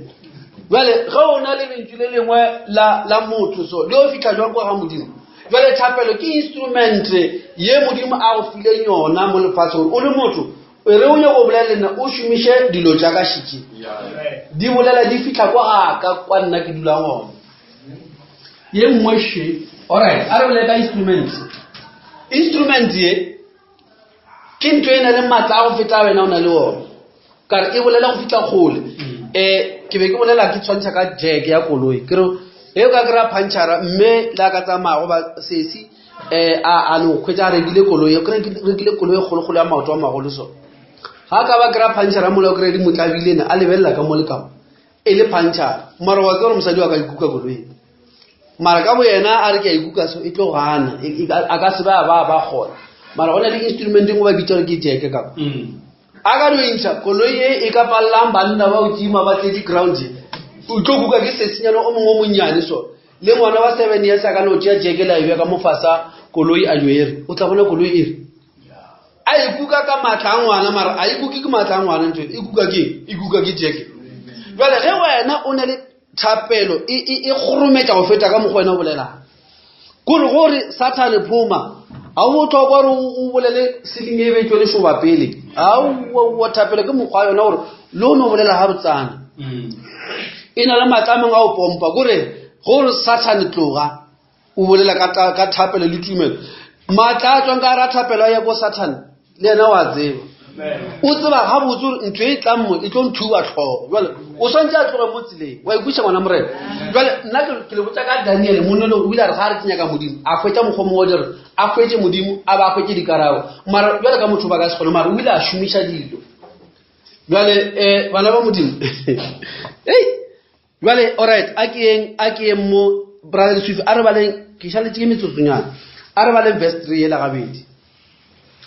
jale ga o na le lentswe le lengwe la motho so le o fitla jwang kwa ga modimo jale thapelo ke instrument ye modimo a go file yona mo lefatsheng o le motho re o nyaka go bolela nna o šomiše dilo tša ka šiki di bolela di fitlha kwa nna ke dula gona ye nngwe she alright a re bolela ka instrument ye ke ntho e na le maatla a go feta wena o na le ona kare e bolela go fitlha kgole ke be ke bolela ke tshwantsha ka jack ya koloi kere e ka kry-a punchara mme le a ka tsamaya goba sesi a no kgwetsa a rekile koloi rekile koloi e kgolokgolo ya maoto a magolo so ga ka ba kry-a punchara mola o kry-a di motlabilena a lebelela ka mo lekamo e le punchara mara wa ke gore mosadi wa ka ikuka koloi mara ka bo yena a re ke a ikuka so e tlo gana a ka se ba kgona mara go na le instrumenting go ba bitsa gore ke jeke kapa a ka dointšha koloi e ka palelang banna ba o tima ba tledi ground o tlo kuka ke sesenyana o mongwe o monnyane so le ngwana wa 7 years a ka no tšea jeke la ebe ka mofasa koloi a jwere o tla bona koloi ere a ikuka ka maatla a ngwana mara a ikuke ke maatla a ngwana ntho ikuka ke jeke jale ge wena o na le thapelo e kgorometša go feta ka mokgwa wena o bolelang kore gore Satan phuma a o botlhokwa gore o bolele seling e betšwe le šoba pele a thapelo ke mokgwa yona gore le o ne o bolela ga botsana e na le matlameng a o pompa gore Satan tloga o bolela ka thapelo le tumelo maatla a tswang ka ra thapelo ya ko Satan le yena wa tseba o tseba ga botse gore ntho e tlammo e tlo nthuba tlhogo jale o swantse a tloge mo tseleng wa ikuša ngwana morena jale nna ke le botsa ka Daniel monolo o ile a re ga a re tsenya ka modimo a hwetša mokgwa mongwe dire a hwetse modimo a ba a hwetse dikarabo mara jale ka motho ba ka se kgone mara o ile a šomiša dilo jale bana ba modimo jale alright a ke eng mo brother Swift a re baleng ke šaletse ke metsotsonyana a re baleng verse 3 la gabedi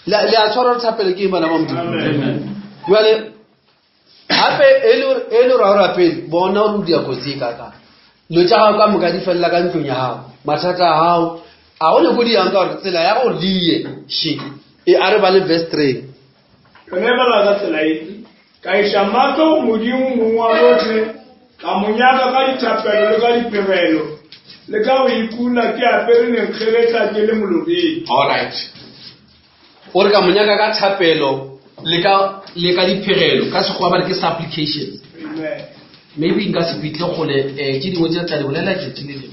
le a tshwara thapelo ke bana ba modimo jale gape e le ra pele bona o dia kotsi ka lo tša gago ka moka di felela ka ntlong ya gago mathata a gago a go le go di yang ka gore tsela ya go lie shi e a re ba le verse 3 re ba la ka tsela e ka ishamato modimo mongwa botlhe ka monyaka ka dithapelo le ka dipegelo le ka go ikuna ke apere nenkgeletla ke le molobeng. All right. Gore ka monyaka ka thapelo le ka dipegelo ka sekgowa ba re ke supplications. Amen. Maybe nka se fitle gole ke dingwe tse tla di bolela ke tsilele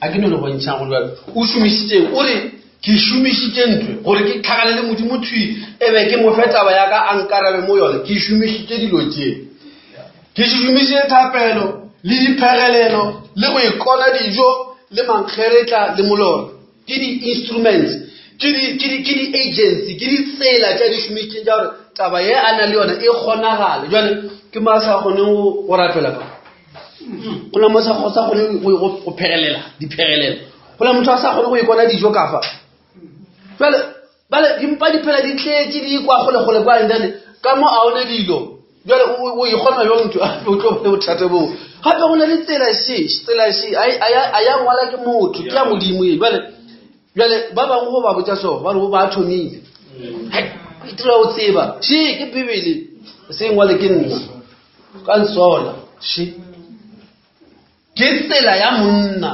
a ke no le bontšha go lwa o šomišitse o re ke šomišitse ntwe gore ke tlhagalele modimo thwi ebe ke mo fetaba ya ka ankarabe mo yone ke šomišitse dilo tse ke šomišitse thapelo le dipegelelo le go ikona dijo le mankgeretla le molora ke di-instruments ke di-agency ke ditsela tša di šomišitšeng tša gore taba ye a na le yona e kgonagale jale ke ma sa kgone go rapela ka go na mo sa kgone go phegelela diphegelelo go na motho a sa kgone go ikona dijo ka fa bale dimpa diphela di tletse di kwa gole kwa ndane ka mo a one dilo jale o ikgona yo motho a o tlo le bothata bo gape go na le tsela shi a ya ngwala ke motho ke ya modimo e jale ba bangwe go ba botsa so ba re ba thomile e tla o tseba shi ke bibele se ngwale ke nna ka nsola shi ke tsela ya monna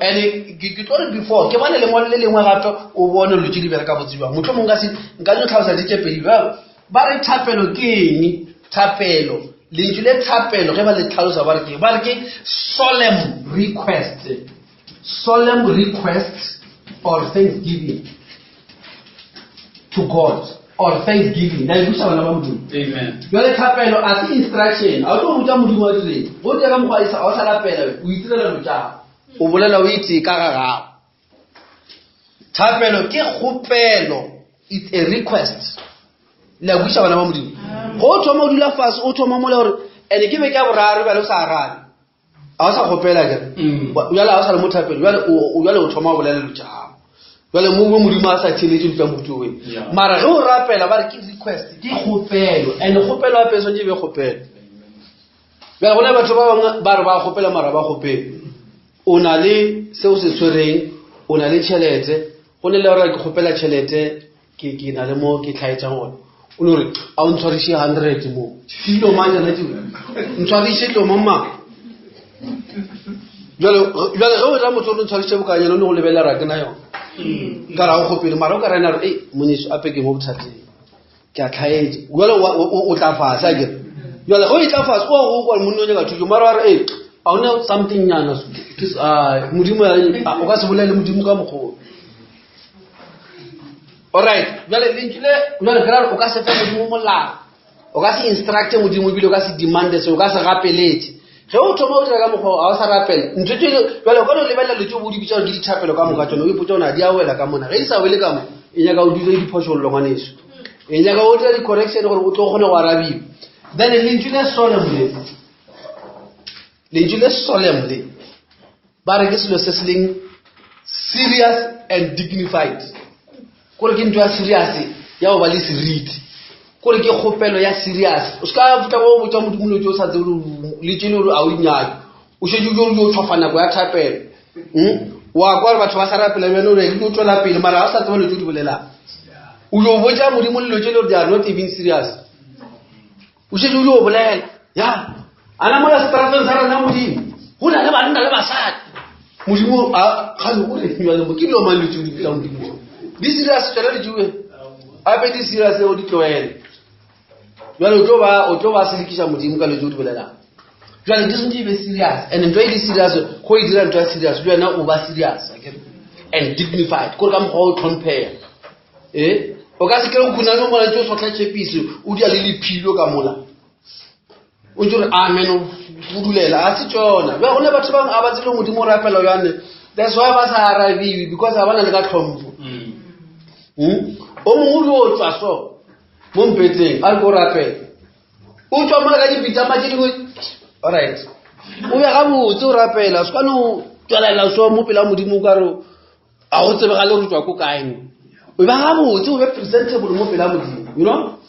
and ke tlo before ke bana le ngwale le lengwe gape o bone lo tse di bereka botsiwa motho mongwe ka se nka le tlhalosa di tsepedi ba re thapelo ke eng thapelo le le thapelo ge ba le tlhalosa ba re ke solemn request or thanksgiving to God or thanksgiving la busa bana ba modimo. Amen. Jole thapelo a se instruction a tlo ruta modimo wa dire go dira mo ga isa o sa lapela o itirela lotsa o bolela o itse ka gaga thapelo ke kgopelo it's a request la busa bana ba modimo go thoma o dula fase o thoma mo le gore ene ke be ke boraro ba le sa arabe a sa kgopela ke jala a sa le mothapelo jala o thoma o bolela lotsa jale mo modimo a sa tšheletse tsa motho we mara ge o rapela ba re ke request ke kgopelo and kgopelo a peso ke be kgopelo jale go na batho ba bangwe ba re ba kgopela mara ba kgopelo o na le seo se tshwereng o na le tšhelete go ne le gore ke kgopela tšhelete ke na le mo ke tlhaetsang gone o ne gore a o ntshwariše 100 mo filo manjana tse ntshwariše tlo mama jale ge o ra motho o ntshwariše bokanyana o ne go lebelela ra ke na yone ka ra go pele mara o ka rena re moniso a peke mo bothateng ke a tlhaetse jale o tla fasa ke jale go itla fasa o go kwa monna o nyaka thuso mara re a ona something nyana modimo o ka se bolele modimo ka mogolo alright jale lentile jale ka o ka se fe modimo molao o ka se instruct modimo bile o ka se demand se o ka se gapeletse ge o thoma o dira ka mokgwa a o sa rapela ntho tse jale go le lebella le tse bo di bitsa di thapelo ka moka tsone o ipotsa ona di a wela ka mona ge di sa wele ka mo e nyaka o dire diphošollo ngwaneso e nyaka o dira di-correction gore o tlo kgone go arabiwa then lentswe le solemnly ba re ke selo se se leng serious and dignified kore ke ntho ya serious ya go ba le seriti kore ke kgopelo ya serious o se ka futa go botsa modimo le tse o sa tsebe le tšene gore a o inyake o šetse o tšhofa nako ya thapelo wa kwa re batho ba sa rapela bjane ore o tswela pele mara a sa tseba letso di bolelang o jo botsa modimo le lotšene gore they are not even serious o šetse o jo bolela ya ana mola seterateng sa rena modimo go na le banna le basadi modimo a kgale o renyane mo ke dilo mang letso di bitsa modimo di serious tswela le tšewe ape di serious o di tloele jale o tlo ba selekiša modimo ka letso di bolelang jale di sentse be serious and ntho e di serious go e dira ntho ya serious le wena o ba serious and dignified kore ka mokgwa o tlhomphega o ka se kere go khunane o mola tse o sotla tšhepise o dia le lephilo ka mola o ntse gore amen o dulela a se tsona ba gone batho bangwe a ba tsele modimo o rapela yane that's why ba sa arabiwe because a bana le ka tlhompho o mongwe o tswa so mo mpetseng a re ko rapela o tswa mola ka dipitama tse dingwe alright o ya ga botse o rapela se kane o tswalela so mo pela modimo ka re a go tsebegale gore tswa ko kaeng o ba ga botse o be presentable mo pela modimo you know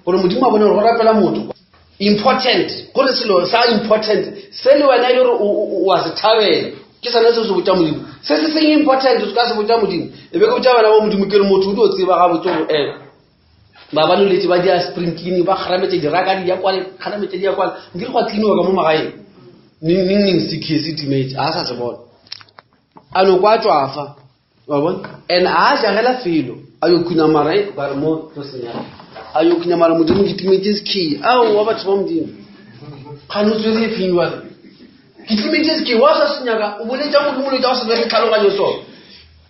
gore modimo a bone gore go rapela motho important gore selo sa important se le wena ile gore o a se thabela ke sana se botsa modimo se se seng important se ka se botsa modimo e be ke botsa bana ba modimo ke re motho o tlo tseba ga botso ba ba noletse ba dia spring cleaning ba kharametse diraka di ya kwale kharametse di ya kwale ngire go clean ka mo magaeng ning sikhe teammate a sa se bona ano kwa tswafa wa bona and a jagela felo ayo kuna mara ba re mo tlo senya ayo kuna mara modimo ke teammate ski ao wa batho ba modimo khano tswe finwa ke teammate ski wa sa senyaka o boletsa modimo le tsa se be tlhaloganyo so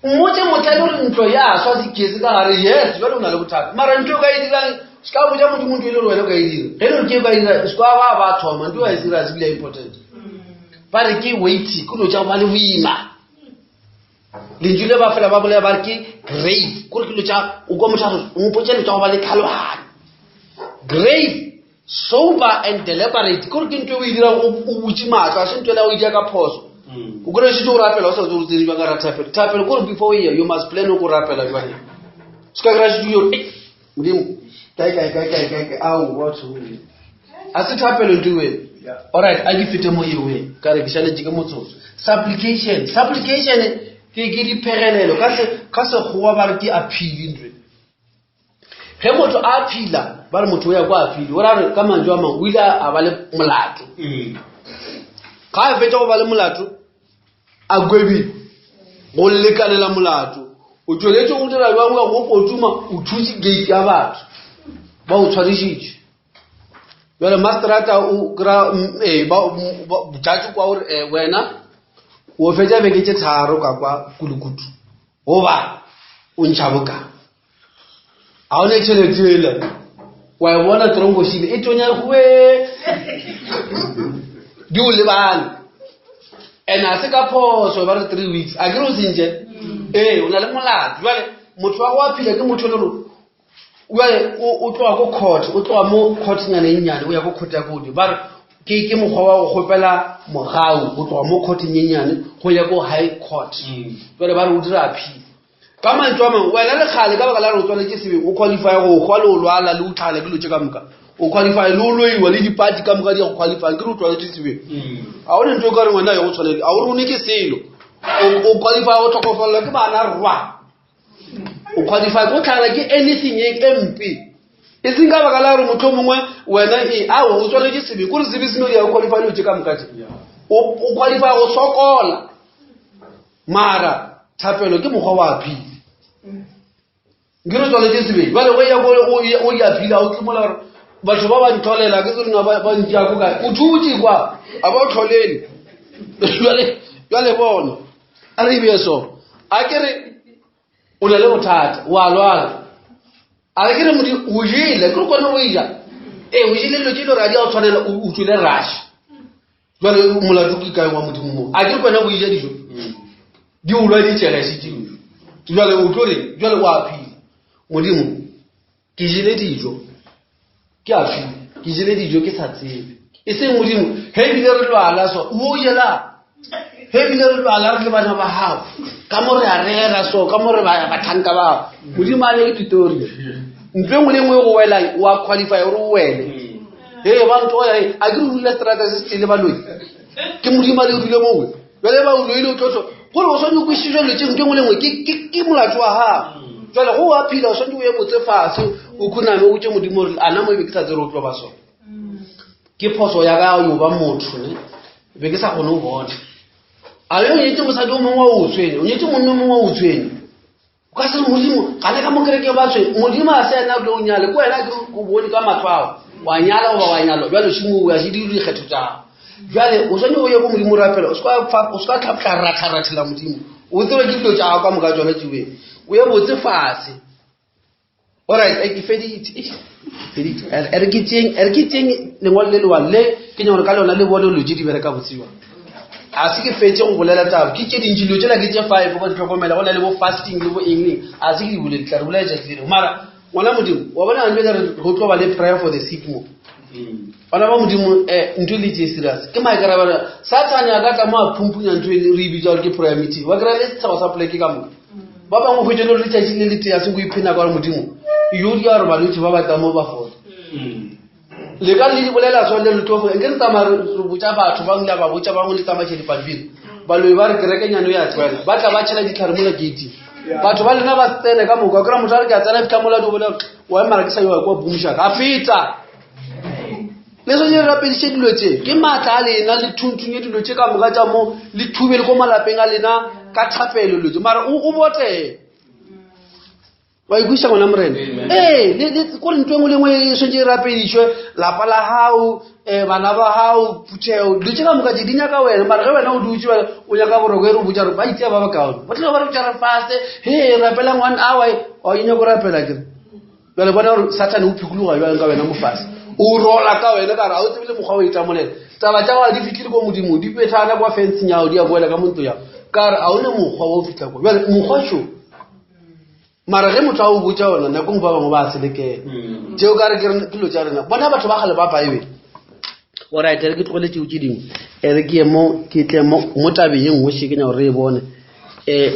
mmote motale re ntlo ya swa dikese ka gare yes jalo na le bothata mara ntlo ka e dirang se ka boja modimo ntlo ile re wena ka e dira ge re ke ka dira se kwa ba thoma ntlo ya dira se bile important ba re ke wait ke lo tsa ba le boima lenjule ba fela ba bolela ba re ke grave gore ke lo tsa o go motho o mpotse le tsa ba le tlhalohano grave sober and deliberate gore ke ntlo e dira o butsi matla se ntlo la o dira ka phoso o gore se tlo rapela o sa tlo tsene ba ka rapela gore before you must plan go rapela jwane ska gra se yo modimo kai au what a se thapelo ntwe all right a di fete mo yewe ka re ke challenge ke motso supplication ke di perelelo ka se gowa ba re ke appeal ndwe ge motho a phila ba re motho ya kwa appeal ora re ka manjwa mang o ile a ba le molato ka a fetsa go ba le molato a gwebi go lekalela molato o tsweletse go dira ba go potuma o thusi gate ya batho ba o tshwarishitse bale masterata o gra ba judge kwa gore wena o fetsa beke tse tharo ka kwa kulukutu goba o ntshaboka a o ne tšhelete wa bona trongo shile e tonya gwe di o lebana and a se ka phoso ba re 3 weeks a ke ro sintse o na le molato jwale motho wa go aphila ke motho lero o tloa go court o tloa mo court nyane nyane o ya go court ya go ba re ke mogwa wa go gopela mogau o tloa mo court nyenyane go ya go high court jwale ba re o dira aphila ka mantswe mang wena le khale ka baka la re tswale ke sebe o qualify go gwa le o lwala le o tlhale ke lo tsheka moka o qualify le o loiwa le di-party ka moka di go qualify ke re o tlwale tsebe a o ne ntho ka re ngwana ya go tshwanele a o rone ke selo o qualify o tlhokofalela ke bana rwa o qualify go tlhagela ke anything e mpe e seng ka baka la re motho mongwe wena o tswale ke sebe kore sebe seno ya o qualify le o tsheka moka o qualify go sokola mara thapelo ke mokgwa wa aphila ngiro tswale ke sebe jwale go ya o ya phila o tlomola gore batho ba ba ntholela ke tsona ba ntja go ka o thuti kwa a ba o tlholele jwale bona a re be so a ke re o na le bothata wa lwala a re ke re modi o jile ke kgone o ija o jile lo ke lo ra di a tshwanela o tswile rush jwale molato ke kae wa modimo mo a ke kgone o ija dijo di o lwa di tshela se tšeo jwale o tlore jwale wa aphila modimo ke jile dijo ke a phila ke jile dijo ke sa tsebe e seng modimo he bile re lwala so o jela he bile re lwala re le bana ba hao ka mo re a rera so ka mo re ba thanka ba modimo a le ke tutori ntwe ngwe le ngwe go wela wa qualify gore o wele he ba ntho ya a ke rule strata se tsile ba loi ke modimo le rule mongwe bele ba o loile o tlotlo gore o sone go shishwe le tšeng ke ngwe le ngwe ke molato wa ha jwale go a phila o sone o ye motse fase o khuname o tše modimo re ana mo be ke sa tsere o tlo ba sone ke phoso ya ka yo ba motho ne be ke sa gone o bona a le o nyetse mosadi o mongwe o tswene o nyetse monna mongwe o tswene o ka se modimo ga le ka mo kereke ba tswe modimo a se ena o nyale ko wena ke go bone ka matshwao wa nyala goba wa nyala jwale shimo ya se di dikgetho tsa jwale o sone o ye go modimo rapela o ska tlhaptla modimo o tsere ke dilo tsa ka moka tsona tsebe o ye botse fase alright ke feditse er ke teng lengwalo le lewa le ke nyone ka lona le bone lo di bereka botsiwa a se ke fetse go bolela taba ke dintsi lo tsela ke tse 5 go tlhokomela go na le bo fasting le bo evening a se ke di bolele tla re bolela ja tlile mara ngwana modimo wa bona a nbele go tlo ba le prayer for the sick mo bana ba modimo ntho le tse serious ke maikarabelo satane a ka tla mo a phumpunya ntho le re bitsa ke prayer meeting wa kra le tsaba sa pleke ka mo ba bangwe go tseno le tšatši le lete ya se go iphena ka modimo yo di a re balwetse ba batla mo ba fole le ka le di bolela so le ntofo ke ntama re botsa batho ba ngla ba botsa ba ngwe le tama tšhe dipampiri baloi ba re kereke nyano ya tswela ba tla ba tshela ditlhare mo gate batho ba lena ba tsene ka moka kra motho a re ke a tsena fika mola do bona wa mara ke sa yo kwa bumusha ka fita leso je rapedishe dilo tse ke matla a lena le thunthunye dilo tse ka moka tsa mo le thubele go malapeng a lena ka thapelo lo mara o bote wa ikuisa gona morena le go ntwe ngwe lengwe so je rapedishwe lapa la hao bana ba hao putheo le tse ka moka di dinya ka wena mara ge wena o dutse o ya ka boroko e re botsa re ba itse ba ba kaone ba tla ba re tshara fast rapela 1 hour o inya go rapela ke le bona gore Satan o phikuluga jwa ka wena mo fast o rola ka wena ka ra o tsebile mogwa o itamolela taba tsa wa di fitlile go modimo di pethana kwa fence nyao di a boela ka monto ya ka ra a o ne mogwa o fitla go jwa mogwa sho mara ge motho a o botsa ona nako ba bangwe ba seleke tšeo ka re ke dilo tša rena bona batho ba gale ba baebe alright re ke tlogele tšeo tše dingwe re ke mo ke tle mo tabeng ye nngwe shekenya gore re e bone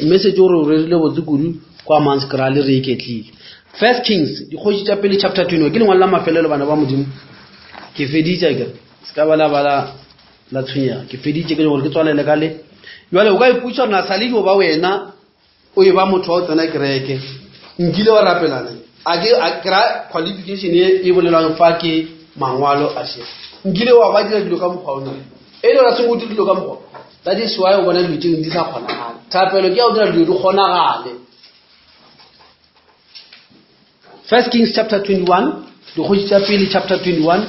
message o re o rerile botse kudu kwa manskra le re iketlile First Kings dikgotši tša pele chapter 20 ke lengwalo la mafelelo bana ba modimo ke feditše ke ska bala la tshwenyega ke feditše ke gore ke tswalele ka le jwale o ka iputša na sa le dio ba wena o e ba motho wa o tsena kereke nkile wa rapelana a kra qualification e bolelwang fa ke mangwalo a she nkile wa ba dira dilo ka mokgwa ona e le ra se go dilo ka mokgwa that is why o bona dilo tse di sa kgonagale thapelo ke ya o dira dilo di kgonagale First Kings chapter 21 dikgotši tša pele chapter 21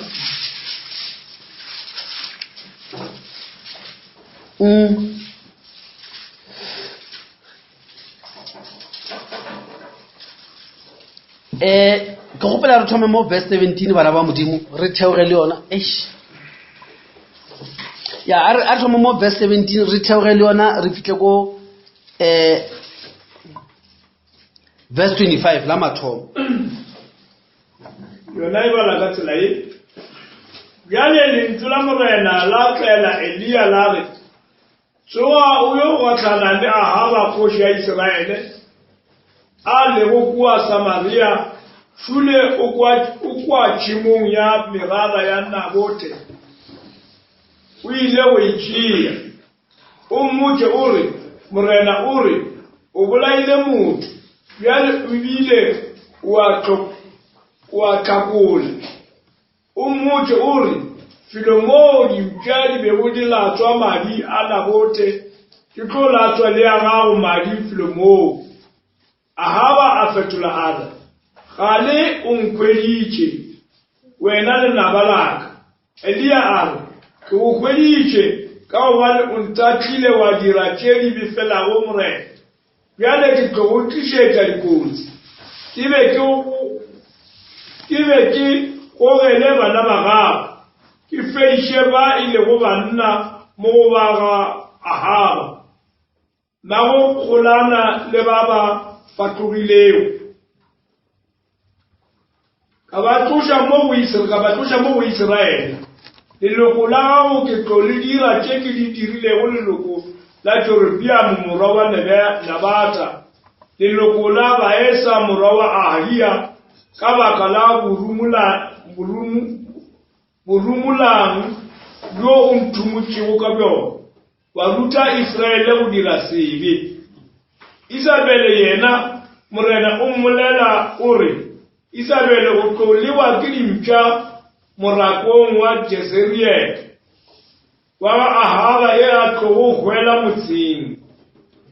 ke gopela re thome mo verse 17 bana ba modimo re theoge le yona ya a thome mo verse 17 re theoge le yona re fihle ko verse 25 la mathomo yona e bala ka tsela e bjale lentswe la morena la tlela Elia la re tsoa o yo go tlana le Ahaba kgoši ya Iseraele a lego kua Samaria šule o kwa tšhimong ya merara ya Nabote o ile go itšea o mmotše o re morena o re o bolaile motho bjale o bile wa tlhakola o mmotše o re felo moo dimpša di bego di latswa madi a Nabote ke tlo latswa le ya gago madi felo moo Ahaba a fetola a re gale o nkhweditše wena le naba laka Elia a re ke go hweditše ka gobane o ntatlile wa dira tše di befelago morena bjale ke tlo go tlišetša dikotsi ke be ke gogele bana ba gago ke fediše ba ile go banna mo go ba ga Ahaba na go kgolana le ba ba fatlogilego ka ba tloša mo go Iseraele leloko la gago ke tlo le dira tše ke di dirilego leloko la Jerobeamu morwa wa Nebata leloko la Baesa morwa wa Ahia ka baka la borumulang bjo o nthumotšego ka bjona wa ruta Israele go dira sebe Isabele yena morena o mmolela o re Isabele o tlo lewa ke dimpša morakong wa Jezreeli wa Ahaba ye a tlo go hwela motseng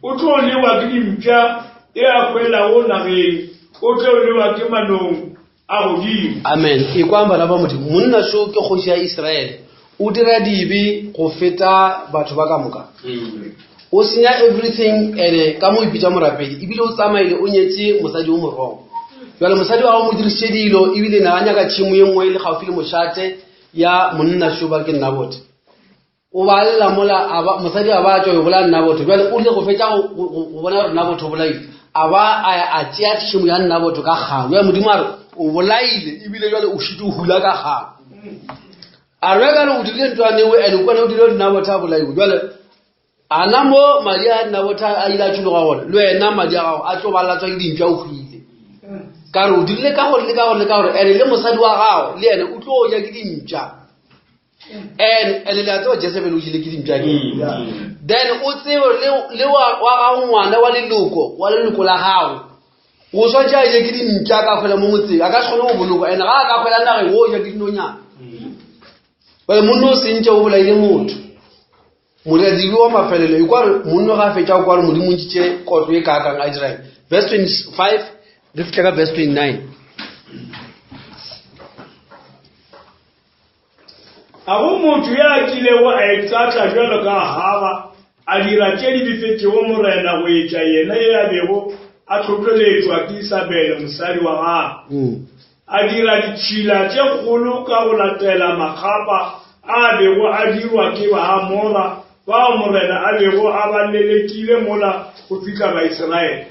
o tlo lewa ke dimpša ye a hwelago nageng o tlo lewa ke manong a godimo amen e kwa bana ba modimo monna sho ke kgoši ya Israele o dira dibe go feta batho ba ka moka o senya everything ene ka mo ipitša morapedi ebile o tsamaile o nyetse mosadi o morong jwale mosadi wa go mo dirišitše dilo ebile na a nyaka tšhimo ye nngwe le gaufi le mošate ya monna sho ba ke Nabote o ba lela mola mosadi a ba tšwa go bola Nabote jwale o ile go fetša go bona gore Nabote o bolaile a ba a tšea tšhimo ya Nabote ka kgang ya modimo a re o bolaile ebile jwale o šite o hula ka kgang a re ka re o dirile ntwanewe ene o kwane o dirile Nabote a bolaiwe jwale ana mo madi a Nabote a ile a tšhologa gona le wena madi a gago a tlo ba latswa ke dimpša o hwile ka re o dirile ka gore ene le mosadi wa gago le ene o tlo o ja ke dimpša ene le a tseba Jezebele o jile ke dimpša ke then o tsebe le wa ga ngwana wa leloko la gago o swa tja ile ke dintla ka khwela mo motseng a ka tshone go boloka ene ga ka khwela nna re wo ja dinonyana ba monno se ntse o bola ile motho moradi wa mafelelo e kware monno ga fetša o kware modimo ntse koto e ka ka ga Israel verse 25 re fitla ka verse 29 a go motho ya kilego a etsatla jalo ka Ahaba a dira tše di bifetšego morena go etša yena ye a bego a tlhopeletswa ke Isabele mosadi wa gagwe a dira ditšhila tše kgolo ka go latela makgapa a bego a dirwa ke Baamora bao morena a bego a ba lelekile mola go fihla Baiseraele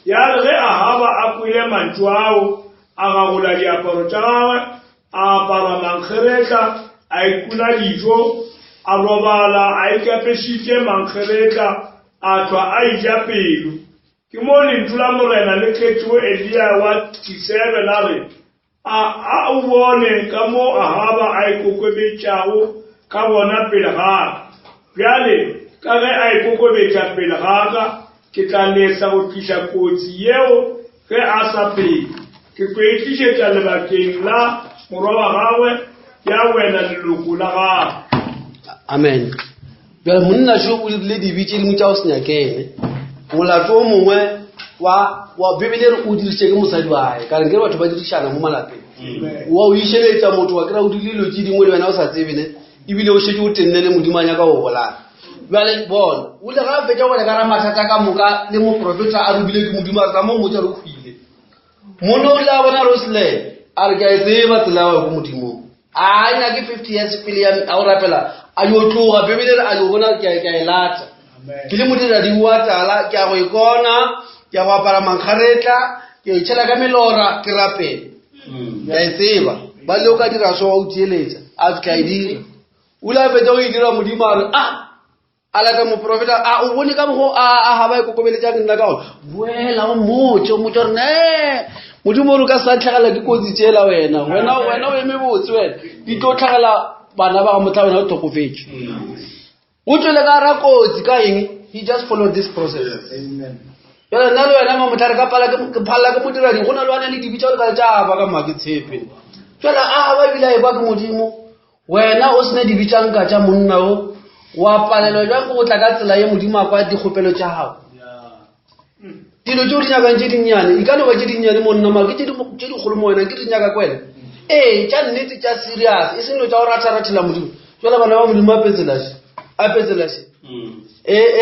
ya re ge Ahaba a kwele mantšu ao a gagola diaparo tša gagwe a apara mankgeretla a ikula dijo a robala a ikapešitše mankgeretla a hlwa a ija pelo ke mo lentšu la morena le tletšego Elia wa 7 a re a o bone ka mo Ahaba a ikokobetšago ka bona pele gaga bjale ka ge a ikokobetša pele gaga ke tla lesa go tliša kotsi yeo ge a sa pele ke tlo e tlišetša lebakeng la morwa wa gagwe ya wena leloko la gago amen bjale monna jo o dirile dibitše dingwe tša go senyakene molato o mongwe wa bibele re o dirisitše ke mosadi wae ka reng ke batho ba dirišana mo malapeng wa o išeletša motho wa kry-a o dilelo tše dingwe le wena o sa tsebene ebile o šetse o tenne le modimanya ka go bolana bjale bona o le ga fetša gole ka ra mathata ka moka le moprofeta a robile ke modimo a re ka mo motša re o hwile monna o rile a bona Roselele a re ke a e tseba tsela wa ko modimong a ina ke 50 years pele a o rapela a yo tloga bibele re a yo bona ke a e lata ke le modiradi wa tala ke a go ikona ke a go apara mankgaretla ke itšhela ka melora ke rapela ke a e tseba ba le o ka dira so wa o tieletša a ke a e dira o la fetša go e dira modimo a re a lata moprofeta a o bone ka mogo a Haba e kokobeletšang nna ka gore boela o motse gore ne modimo o ka sa tlhagela ke kotsi tšela wena o eme botse wena di tlo tlhagela bana ba ga motla wena o thokofetše o tswele ka ra kotsi ka eng he just followed this process amen yala nna le wena ma motla re ka phala ke modiradi go na le wana le dibitša o le ka tša ba ka make tshepe tswela ba ebile a e ba ke modimo wena o sene dibitšang ka tša monna o wa palelwa jwang go tla ka tsela ye modimo a kwa dikgopelo tša gago dilo tšeo di nyakang tše dinnyane e ka no ba tše dinnyane monna mara ke tše dikgolo mo wena ke di nyaka kwena tša nnete tša serious e senglo tša go ratarathela modimo jwala bana ba modimo a petselaše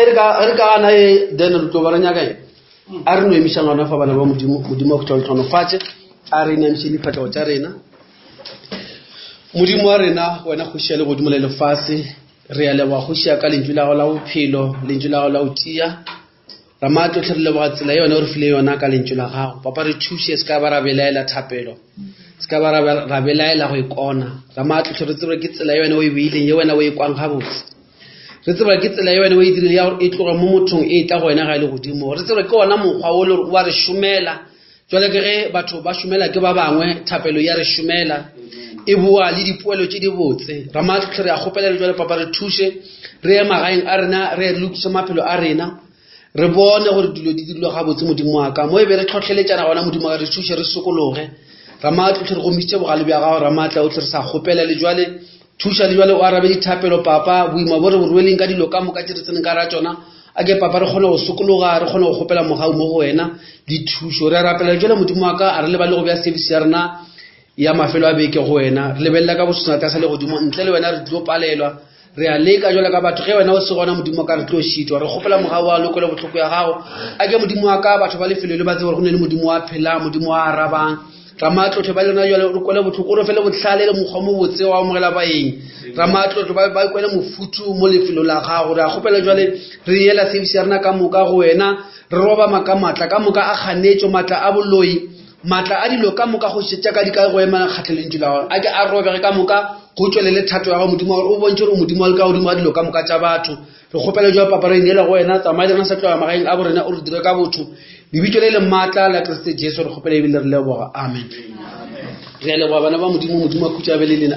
re ka gana e then re tlo ba re nyaka a re no emišang gona fa bana ba modimo a kutša le tlhonofatše a re inamiše diphatlhago tša rena modimo wa rena wena kgoši ya le godimo le lefase re a leboga kgoši ya ka lentšu la go la bophelo lentšu la go la go tia ra maatlo tlhe re leboga tsela yone o re file yona ka lentšu la gago papa re thuše se ka ba ra belaela thapelo se ka ba ra belaela go ikona ra maatlo tlhe re tsebe ke tsela yone o e beileng ye wena o e kwang gabotse re tsebe ke tsela yone o e dirile ya gore e tloga mo mothong e tla go wena ga e le godimo re tsebe ke ona mokgwa o le gore wa re šomela jwale ke ge batho ba šomela ke ba bangwe thapelo ya re šomela e boa le dipoelo tše di botse ra maatlo re a kgopela le jwale papa re thuše re ye magaeng a rena re lokiše maphelo a rena re bone gore dilo di dirilo gabotse modimo wa ka mo e be re tlhotlheletšana gona modimo wa ka re thuše re sokologe ra maatlo re gomišitše bogale bja gago ra maatla o tle re sa kgopela le jwale thuša le jwale o arabe dithapelo papa boima bo re bo rweleng ka dilo ka moka tše re tseneng ka ra tšona a ke papa re kgone go sokologa re kgone go kgopela mogau mo go wena dithušo re rapela jwale modimo wa ka a re lebale go bja service ya rena ya mafelo a beke go wena re lebelela ka bosonata sa le godimo ntle le wena re tlo palelwa re a leka jwale ka batho ge wena o se gona modimo ka re tlo šitwa re kgopela mogao wa lokole botlhoko ya gago a ke modimo wa ka batho ba lefelo le ba tsebe gore go ne le modimo wa phela modimo wa arabang ramatlotlo ba lena jwale re kwele botlhoko re fele botlhale le mokgwa mo botse wa amogela baeng ramatlotlo ba kwele mofutu mo lefelo la gago re a kgopela jwale re yela service ya rena ka moka go wena re roba makamatla ka moka a kganetšo matla a boloi matla a dilo ka moka go šetša ka di ka go ema kgatlhelentšu la gore a ke a robege ka moka go tswelele thato ya go modimo gore o bontše gore modimo wa le ka godimo ga dilo ka moka tša batho re kgopela jwa papa re neela go wena tsamaya le rena sa tloga magaeng a borena o re dire ka botho lebitso le le maatla la kriste jesu re kgopela ebile re leboga amen re a leboga bana ba modimo a khutša be le lena